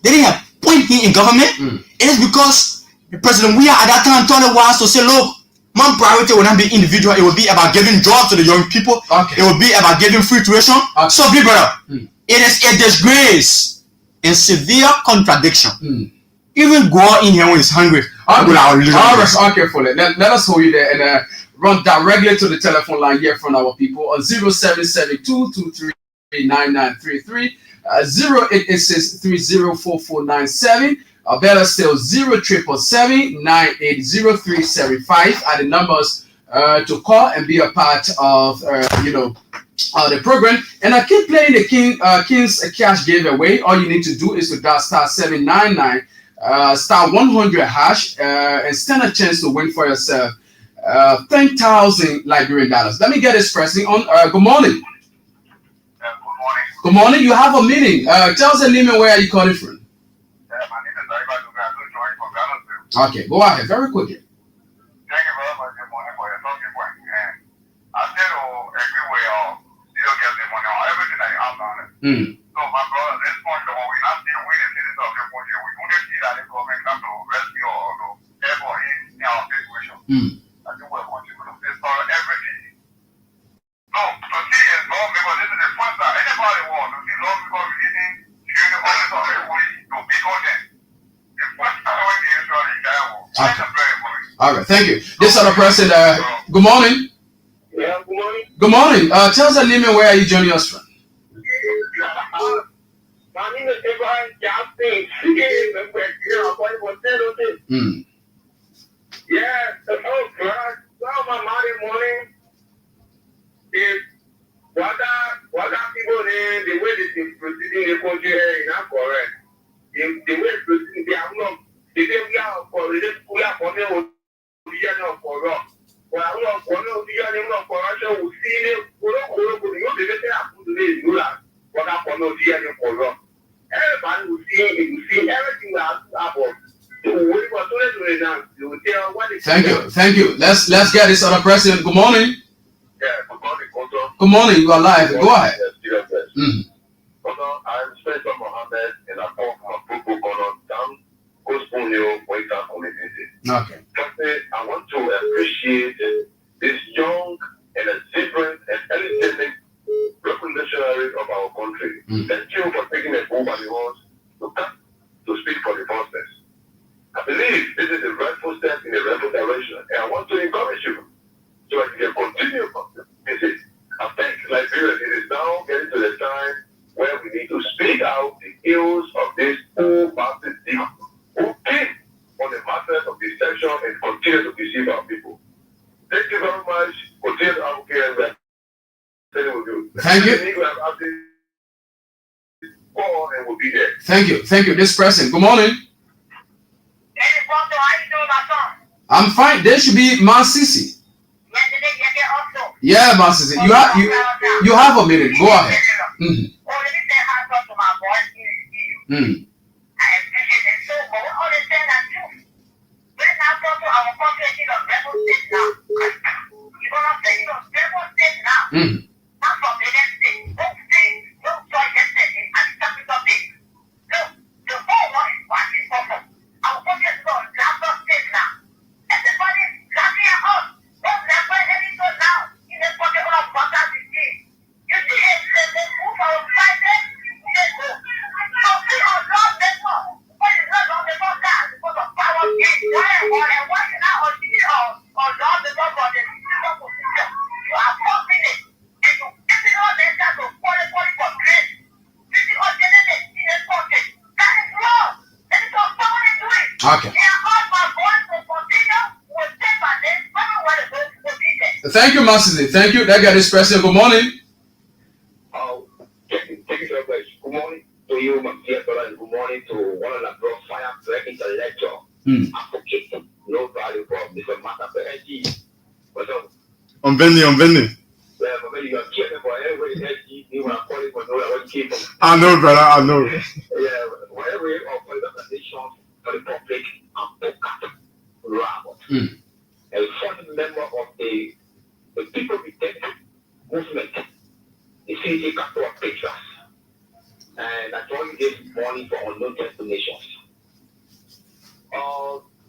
Speaker 3: they didn't appoint him in government. It is because President Weah at that time told the was to say, look, my priority will not be individual. It will be about giving jobs to the young people. It will be about giving free tuition. So, big brother, it is a disgrace and severe contradiction. Even go in here when he's hungry.
Speaker 1: Carefully. Let us hold you there and run directly to the telephone line here from our people on 0772-223-9933, 0886-304497. Better still 0777-980-375 are the numbers to call and be a part of the program. And I keep playing the King's Cash giveaway. All you need to do is to dial star 799 star 100 hash and stand a chance to win for yourself 10,000 Liberian dollars. Let me get this pressing on. Good morning. Good morning. You have a meeting. Tell us the name and where are you calling from? Okay, go ahead very quickly.
Speaker 5: Thank you very much for your talking point. And I still agree with you. Still get the money on everything that you have done. So my brother, this point, when we not still with the citizens of the country, we couldn't see that the government come to rescue or to help in our situation. I think we're continue to install everything. No, to see is law because this is the first time anybody wants to see law because we didn't hear the office of everybody to be content.
Speaker 1: All right, thank you. This other person, good morning.
Speaker 5: Yeah, good morning.
Speaker 1: Good morning. Tell us the name and where are you joining us from?
Speaker 5: My name is Abraham Johnson. Yeah, oh, God. Well, my Monday morning is what people in the way they proceeding the country here is not correct. The way proceeding, they are not. They say we are for the we are for the original for rock. Well, I'm not for the original for Russia. We see it. We don't they say I put today in Nula. What I for the original for rock. Everybody will see it. You see everything that happens.
Speaker 1: Thank you. Let's get this other president. Good morning.
Speaker 5: Yeah, good morning, Koto.
Speaker 1: Good morning. You are live. Go ahead.
Speaker 5: I'm Spencer Mohammed, and I come from Pupu Kono down Gospel Waiter community.
Speaker 1: Okay.
Speaker 5: Firstly, I want to appreciate this young and exuberant and energetic revolutionary of our country. Thank you for taking a move by the horse to come to speak for the voiceless. I believe this is a rightful step in a rightful direction, and I want to encourage you so that you can continue this. I think Liberia, it is now getting to the time where we need to speak out the ills of this old bastard
Speaker 1: Thank you.
Speaker 5: Call and we'll be there.
Speaker 1: Thank you. Thank you. This person. Good morning.
Speaker 5: Hey, Pastor, how you doing, my son?
Speaker 1: I'm fine. There should be Mansisi.
Speaker 5: Yeah,
Speaker 1: Yeah, Mansisi. You have a minute. Go ahead. Mm-hmm.
Speaker 5: Oh, let me say hi to my boy.
Speaker 1: Mm.
Speaker 5: I appreciate it so much. What they say that too. When I go to our country, rebel state now. You know what I'm saying? Rebel state now.
Speaker 1: Mm.
Speaker 5: I'm from the next state. Don't say, don't try yesterday and the capital state. Look, the whole world is watching for us. Our country is on rebel state now. Everybody is laughing at us. Don't never anything now. In the country of Bata City. You see, they move our private. They move. So we are not better. What is not on the podcast because of power gain? Why is now on TV or not the number of the physical position? You are forcing it. And you giving all the time to quality for grace. This is all genetic in the country. That is wrong. That is what someone is doing.
Speaker 1: Okay.
Speaker 5: They are all my boys to continue with them and then everyone is going to be there.
Speaker 1: Thank you, Mansisi. Thank you. That guy is person. Good morning.
Speaker 5: Oh, thank you very much. Good morning to you, my dear brother, and good morning to one of the bro fire break intellectual. Advocate, no value for Mr. Martha Perenti. But
Speaker 3: On Benny.
Speaker 5: well, maybe you are caring for everybody else. You are calling for no one came from.
Speaker 3: I know, brother. I know.
Speaker 5: Yeah, whatever way of organization for the public and podcast. Robert, a founding member of the People Protect movement. You see, they got to our pictures. And I joined this morning for unknown destinations.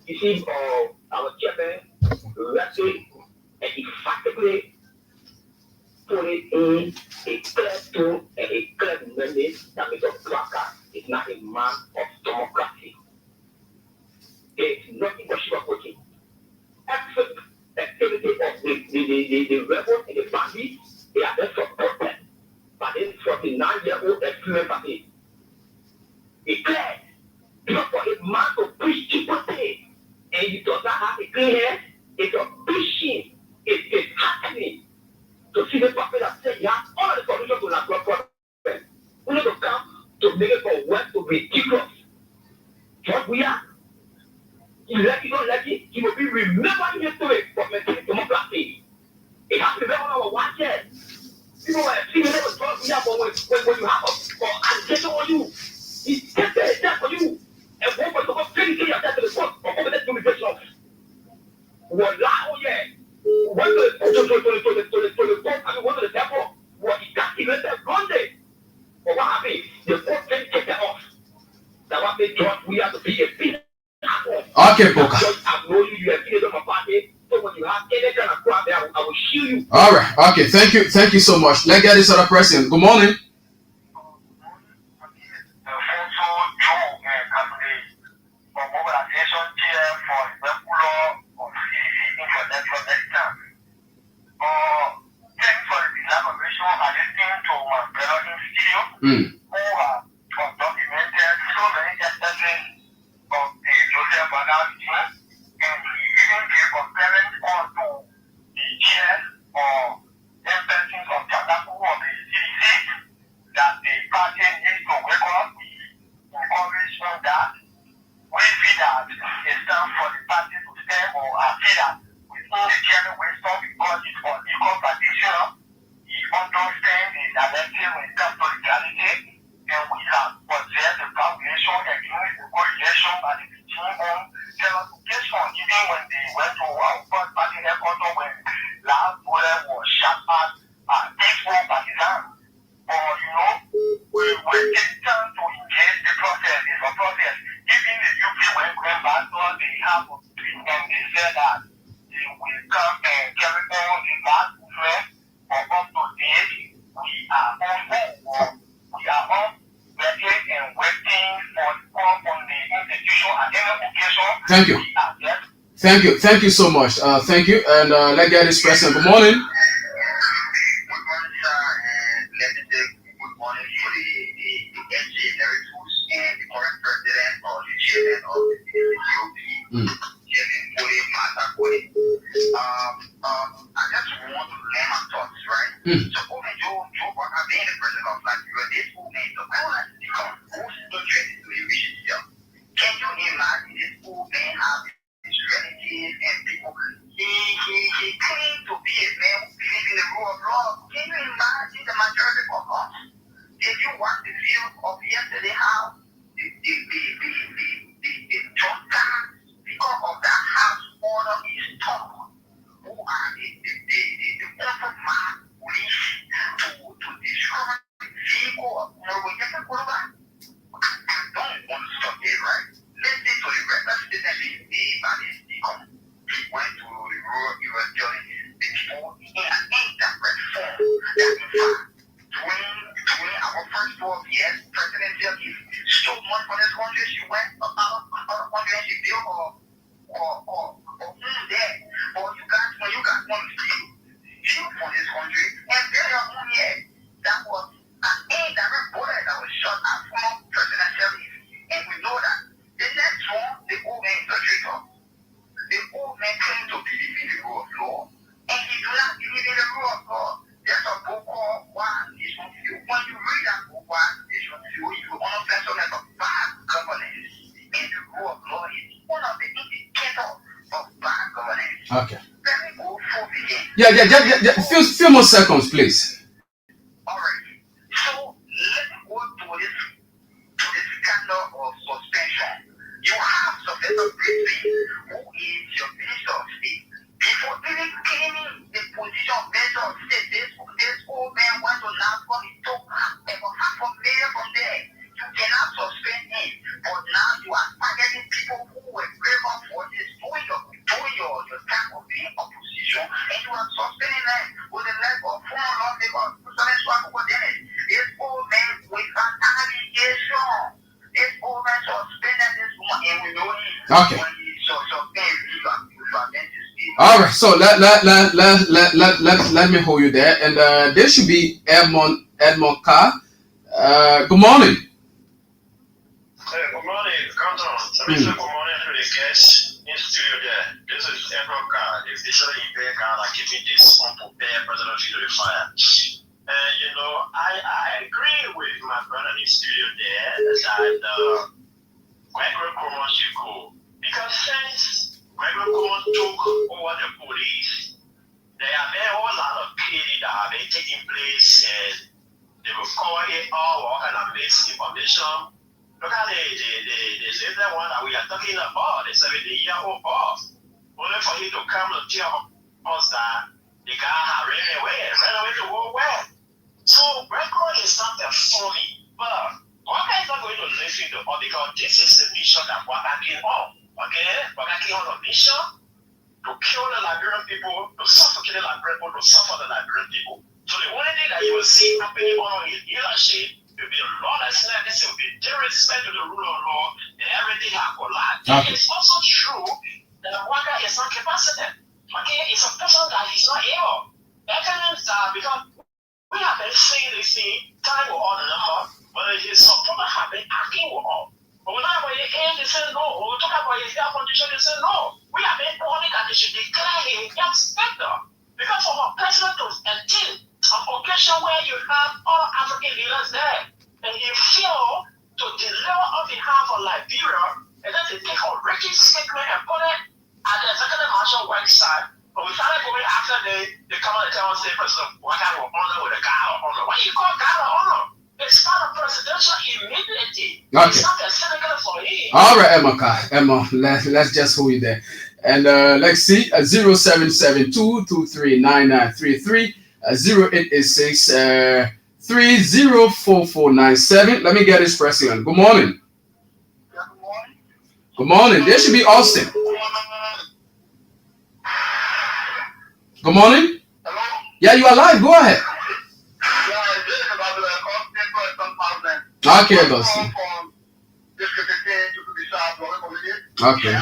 Speaker 5: You see, our chairman rapidly and effectively put it in a clear tone and a clear mandate that Mr. Clark is not a man of democracy. There is nothing but sugarcoating. Every activity of the rebels and the bandits, they are just supported by this 49-year-old experienced party. Declared, because for a man to preach stupidity and you do not have a clean head, it's a preaching, it's happening. To see the people that say you have all the solutions to that problem. We need to come to make it for work to be ridiculous. What we are, you like it, don't like it, you will be remembering history for maintaining democracy. It has to be on our watches. People are seeing it was drugs we have when you have an allegation on you. He takes the step for you and one was supposed to take yourself to the court for competent immigration. Well, oh yeah. Went to the court and went to the temple. Well, he got even there one day. But what happened? The court didn't take that off. That what made drugs we have to be a big asshole.
Speaker 1: Okay, Boka.
Speaker 5: I know you have seen it on my party. So when you have any kind of crap there, I will shield you.
Speaker 1: All right. Okay. Thank you. Thank you so much. Let's get this other person. Good morning.
Speaker 5: Who have documented so many instances of the Joseph Banality, and he even gave a parent on to the chair or persons of Tadaku of the CDC that the party needs to wake up, encourage on that. We feel that it's time for the party to stand or appear that within the chairman wisdom because it's for equal participation. He understands the directive when it comes to legality, and we have possessed the foundation against the correlation by the team on clarification, even when they went to our first party headquarters when last bullet was shot at peaceful partisans. But we take time to engage the process. It's a process. Even the UP when going back to they have a tweet and they said that they will come and carry on the last movement. But up to date, we are on hold. We are on ready and waiting for the call from the institution at any occasion.
Speaker 1: Thank you.
Speaker 5: We are there.
Speaker 1: Thank you. Thank you so much. Thank you. And let's get this person. Good morning.
Speaker 5: Good morning, sir, and let me say good morning for the NG Emeritus and the current president or the chairman of the COP, Chairman Kole Mata Kole. I just want to learn my thoughts, right? So, over Joe And there are one here that was an indirect bullet that was shot at former presidential leaf. And we know that the next one, the old man is a traitor. The old man claimed to believe in the rule of law, and he do not believe in the rule of God. There's a book called One Nation View. When you read that book, One Nation View, you will understand something of bad governance. And the rule of law is one of the indicators of bad governance.
Speaker 1: Okay.
Speaker 5: Let me go for begin.
Speaker 1: Yeah. Few more seconds, please.
Speaker 5: All right. So let's go to this scandal of suspension. You have Professor Brisbane, who is your minister of state. Before even claiming the position of minister of state, this old man went to NASCO, he took about $500,000 from there. You cannot suspend him, but now you are targeting people who were brave up for this, doing your time of being opposition, and you are suspending them with the leg of former lawmaker, this old man with an allegation. This old man suspended this woman, and we know him.
Speaker 1: Okay.
Speaker 5: When he suspended you are meant to speak.
Speaker 1: All right. So let me hold you there, and there should be Edmond Carr. Good morning.
Speaker 5: Hey, good morning, Canton. Let me say good morning to the guests in studio there. This is Edmond Carr, the Society-Feb guy that keeping this unprepared presidency to the fire. And I agree with my brother in the studio there that Gregory Coleman should go. Because since Gregory Coleman took over the police, there have been a whole lot of killing that have been taking place, and they will cover it all kind of misinformation. Look at the latest one that we are talking about, the 17-year-old boss. Only for him to come to tell us that the guy had ran away to go where? So Gregory is not performing, but Waka is not going to listen to all because this is the mission that Waka came on. Okay? Waka came on a mission to kill the Liberian people, to suffocate the Liberian people, to suffer the Liberian people. So the only thing that you will see happening on his leadership will be lawlessness, it will be disrespect to the rule of law, and everything has collapsed. Okay. It's also true that Waka is not capacitant. Okay? It's a person that is not able. That means that because we have been saying this thing, time will all the number, but his supporter have been acting with all. But when I was in, they said no. When we talk about his health condition, they said no. We have been calling that they should declare him inspector. Because for a president to attend an occasion where you have all African leaders there, and he failed to deliver on behalf of Liberia, and then they take a written statement and put it at the executive marshal website. But we started going after they come on and tell us, say, President, what kind of honor with a guy of honor? What do you call guy of honor? It's not a presidential immunity.
Speaker 1: Okay.
Speaker 5: It's not a senator for him.
Speaker 1: All right, Emma, let's just hold you there. And let's see, 0772-239933, 0886 304497. Let me get this pressing on. Good morning.
Speaker 5: Good morning.
Speaker 1: Good morning. There should be Austin. Good morning.
Speaker 5: Hello?
Speaker 1: Yeah, you are live. Go ahead. Okay, Augustine. Okay.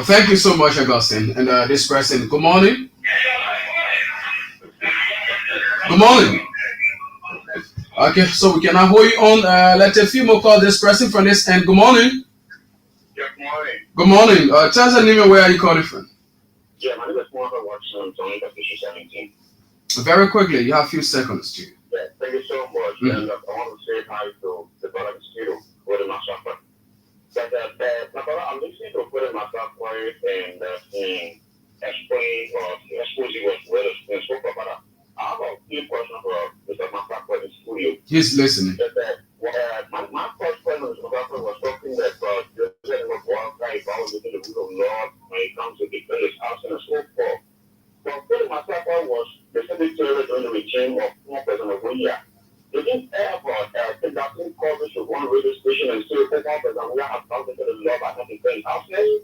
Speaker 1: Thank you so much, Augustine. And this person, good morning. Good morning. Okay, so we can now hold you on. Let's a few more calls. This person from this end. Good morning.
Speaker 5: Good morning.
Speaker 1: Good morning. Tell us the name and where are you calling from?
Speaker 5: Yeah, my name is Mohammed Watson, Tony Official 17.
Speaker 1: Very quickly, you have a few seconds to.
Speaker 5: Yeah, thank you so much. And I want to say hi to the brother Mosquito for the massacre. But I'm listening to put in myself for it and explain or exposing what was spoke about. I have a few questions for Mr. Massacre in the studio.
Speaker 1: He's listening.
Speaker 5: My first question was talking that you're setting up one guy within the rule of law when it comes to defend his house and so forth. But putting Massacre was specifically during going to retain of one person of 1 year. They didn't ever think that some coverage of one radio station and say, oh, one person we are accountable to the law by not paying houseless.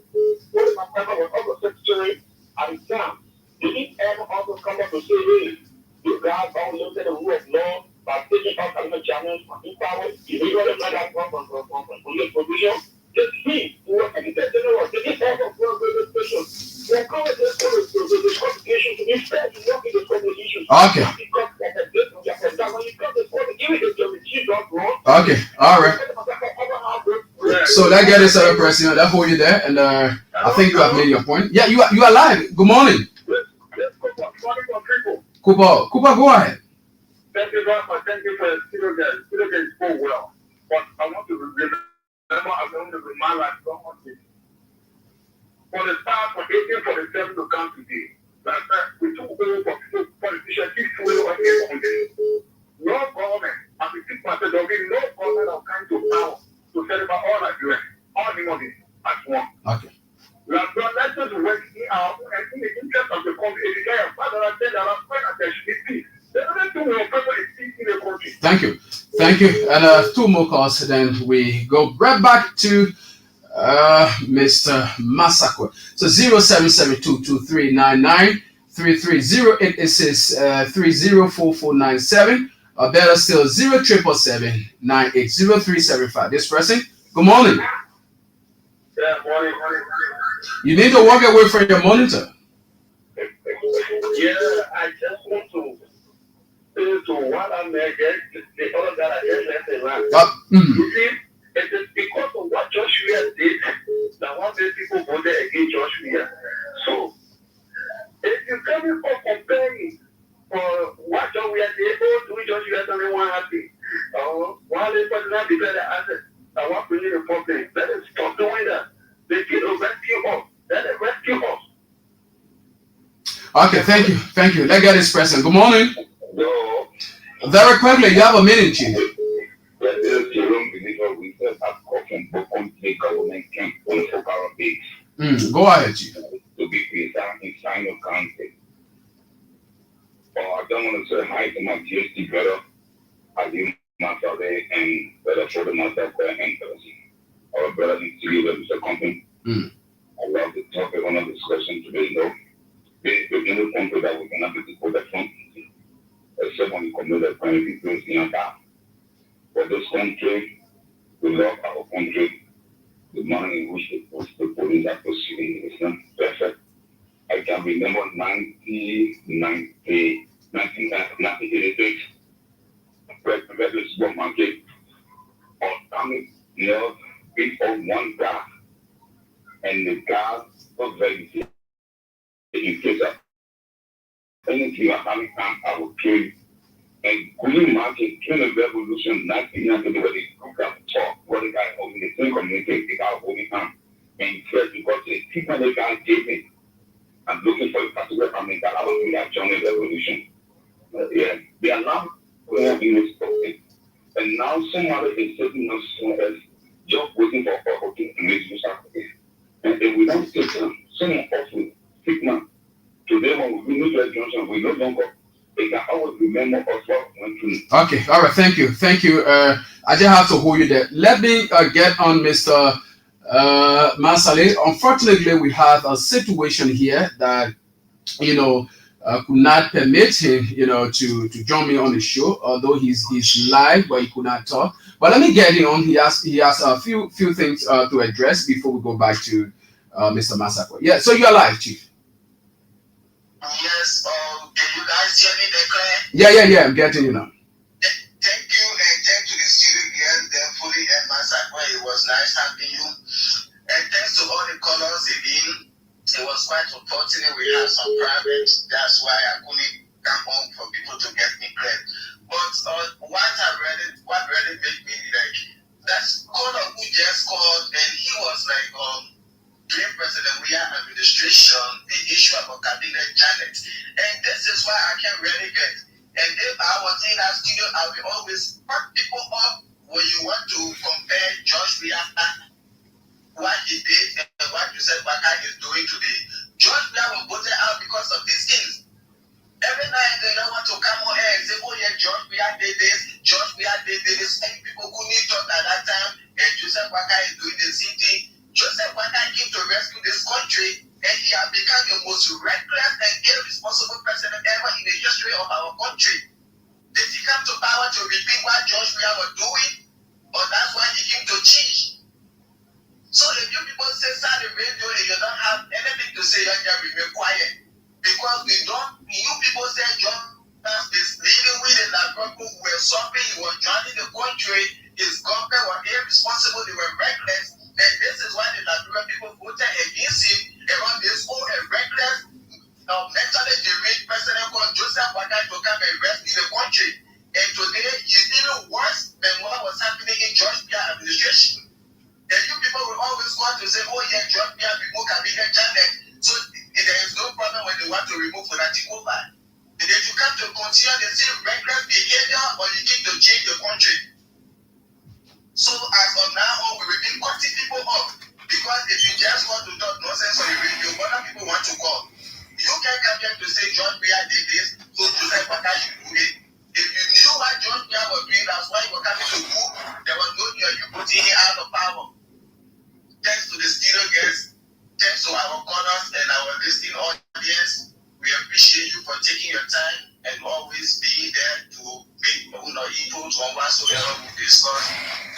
Speaker 5: What if my brother was also secretary at the time? They didn't ever also come up to say, hey, you guys all looked at the rule of law by taking up another challenge from this power. If you don't know that one from police provision, just see, you are taking the general, they didn't ever go to the station. They are calling this the constitution to be fair to work in the constitution.
Speaker 1: Okay. Okay, all right. So that guy is president. That hold you there, and I think you have made your point. Yeah, you are live. Good morning, Cooper. Cooper, go ahead.
Speaker 5: Thank you very much. Thank you for the students spoke well. But I want to remember, I'm going to remind like someone this. For the start from 1847 to come today, that we took over for politicians, no government, as we speak, there will be no government of kind to power to set about all Nigerians, all human as one.
Speaker 1: Okay.
Speaker 5: We have done let us work in our and in the interest of the country. If you get a father, I said that I'm quite at the peace. The other thing we are is peace in the country.
Speaker 1: Thank you. And two more calls, then we go right back to Mr. Masako. So 0772239933 304497. Or better still 0777980375. This person. Good morning.
Speaker 5: Yeah, morning.
Speaker 1: You need to walk away from your monitor.
Speaker 5: Yeah, I just want to say to what I'm against the other that I just left in line. You see, it is because of what Joshua did that one day people voted against Joshua. So, if you're coming for comparing for what Joshua did, do Joshua someone happy? One day person not declare the asset. I want to leave the problem. Let us stop doing that. They can rescue us. Let them rescue us.
Speaker 1: Okay, thank you. Let's get this person. Good morning.
Speaker 5: No.
Speaker 1: Very quickly, you have a minute, Chief. Go ahead, Chief.
Speaker 5: To be precise in final context. I don't want to say hi to my GST brother. I do myself there and brother for the myself there and our brothers in Syria, Mr. Company. I love the topic on the discussion today, though. The only country that we cannot be put that from, except when you commit the crime, people in that. For this country, we love our country. The manner in which the police are proceeding is not perfect. I can remember 1986, where the supermarket on coming near big of one car, and the car was very in case of anything I will kill you. And Green Market, during the revolution, 1990, where they took up talk, where the guy holding the same community, the guy holding him, and said, because the people the guy gave me, I'm looking for a particular family that I was doing that journey revolution. They are now going in this topic. And now somebody is sitting on someone else, just waiting for opportunity to make use of it. And if we don't take them, someone also take them. Today, when we need to junction, we no longer. They can always remember us what went through.
Speaker 1: Okay, all right, thank you. I just have to hold you there. Let me get on Mr. Masale. Unfortunately, we have a situation here that could not permit him, to join me on the show. Although he's live, but he could not talk. But let me get him on. He has a few things to address before we go back to Mr. Masako. Yeah, so you're live, Chief.
Speaker 6: Yes, can you guys hear me clear?
Speaker 1: Yeah, I'm getting you now.
Speaker 6: Thank you, and thank to the studio again, then fully and Masako. It was nice having you. And thanks to all the callers again. It was quite unfortunate we had some private, that's why I couldn't come home for people to get me clear. But what really made me like, that's caller who just called, and he was like, during President William administration, the issue about cabinet Janet. And this is why I can't really get. And if I was in that studio, I will always put people up when you want to compare George William, what he did and what you said Baka is doing today. George William was voted out because of these things. Every night they don't want to come on Weah did this, George Weah did this, and people who need talk at that time, and Joseph Waka is doing the same thing. Joseph Waka came to rescue this country, and he has become the most reckless and irresponsible president ever in the history of our country. Did he come to power to repeat what George Weah was doing? Or that's why he came to change? So if you people say on the radio and you don't have anything to say, you can remain quiet. Because you people say John is leading with the people who were suffering, he was drowning the country, his government were irresponsible, they were reckless, and this is why the Liberian people voted against him around this whole reckless, mentally deranged president called Joseph Waka to come and rescue the country. And today, he's even worse than what was happening in George Weah administration. And you people will always want to say, oh yeah, George Weah remove Cabinet Janet. So there is no problem when they want to remove Fonati over. And if you come to continue the same reckless behavior or you keep to change the country. So as of now on, we will be cutting people off. Because if you just want to talk nonsense on the radio, other people want to call. You can't come here to say George Weah did this, so Joseph Waka should do it. If you knew what George Weah was doing, that's why you were coming to move, there was no need you putting him out of power. Thanks to the studio guests, thanks to our callers and our listening audience. We appreciate you for taking your time and always being there to make input on whatsoever we discuss.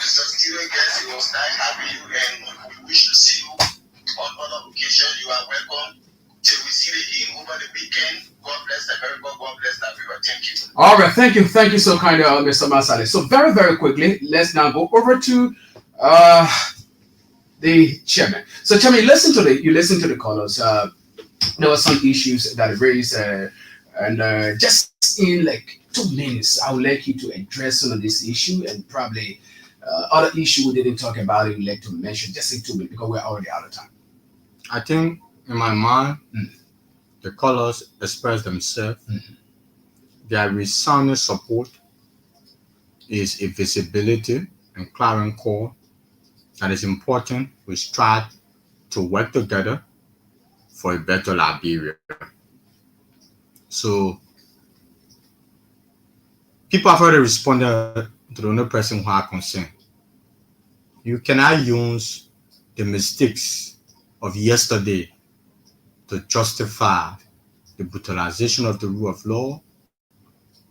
Speaker 6: Mr. Studio guest, it was nice having you and we wish to see you on other occasions. You are welcome. Till we see you again over the weekend. God bless America. God bless Nigeria. Thank you.
Speaker 1: All right, thank you so kindly, Mr. Masale. So very quickly, let's now go over to the chairman. So, chairman, you listen to the callers. There were some issues that raised, and just in like 2 minutes, I would like you to address some of this issue and probably other issue we didn't talk about. You'd like to mention just in 2 minutes because we're already out of time.
Speaker 3: I think in my mind, the callers express themselves. Their resounding support is a visibility and clarion call that is important. We strive to work together for a better Liberia. So people have already responded to the only person who are concerned. You cannot use the mistakes of yesterday to justify the brutalization of the rule of law,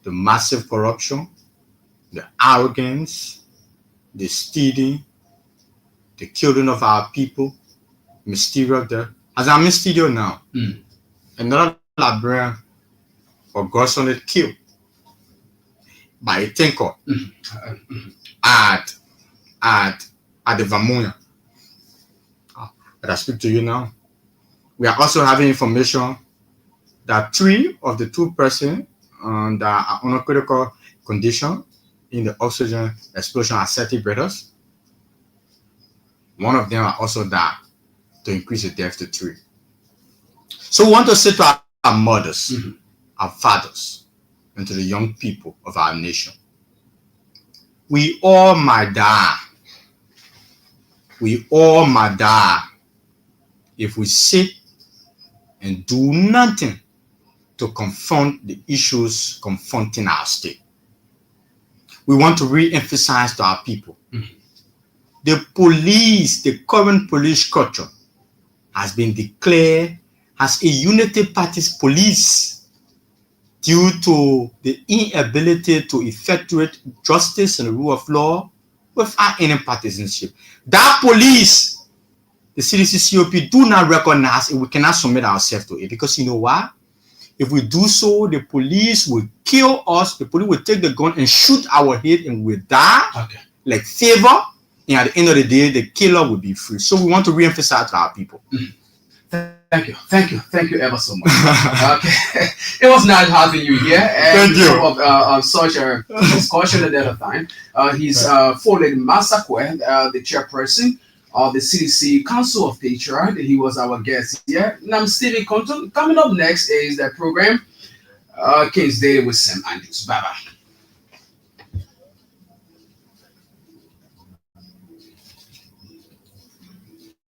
Speaker 3: the massive corruption, the arrogance, the stealing, the killing of our people, mysterious death. As I'm in studio now, another Liberian was grossly killed by a tanker at the Vamuya. But I speak to you now. We are also having information that 3 of the 2 persons that are under critical condition in the oxygen explosion at Seti Brothers, one of them are also died to increase the death to 3. So we want to say to our mothers, our fathers, and to the young people of our nation, we all might die. We all might die if we sit and do nothing to confront the issues confronting our state. We want to re-emphasize to our people, the police, the current police culture has been declared as a unity party's police due to the inability to effectuate justice and the rule of law without any partisanship. That police, the CDC-COP, do not recognize it. We cannot submit ourselves to it because you know why? If we do so, the police will kill us. The police will take the gun and shoot our head and we'll die like favor. And at the end of the day, the killer will be free. So we want to re-emphasize to our people.
Speaker 1: Thank you ever so much. Okay, it was nice having you here. And
Speaker 3: Thank you.
Speaker 1: Of such a discussion at that time. He's Folen Masakwe, the chairperson of the CDC Council of Patriot. He was our guest here. And I'm Stephen Compton. Coming up next is the program King's Day with Sam Andrews. Bye bye.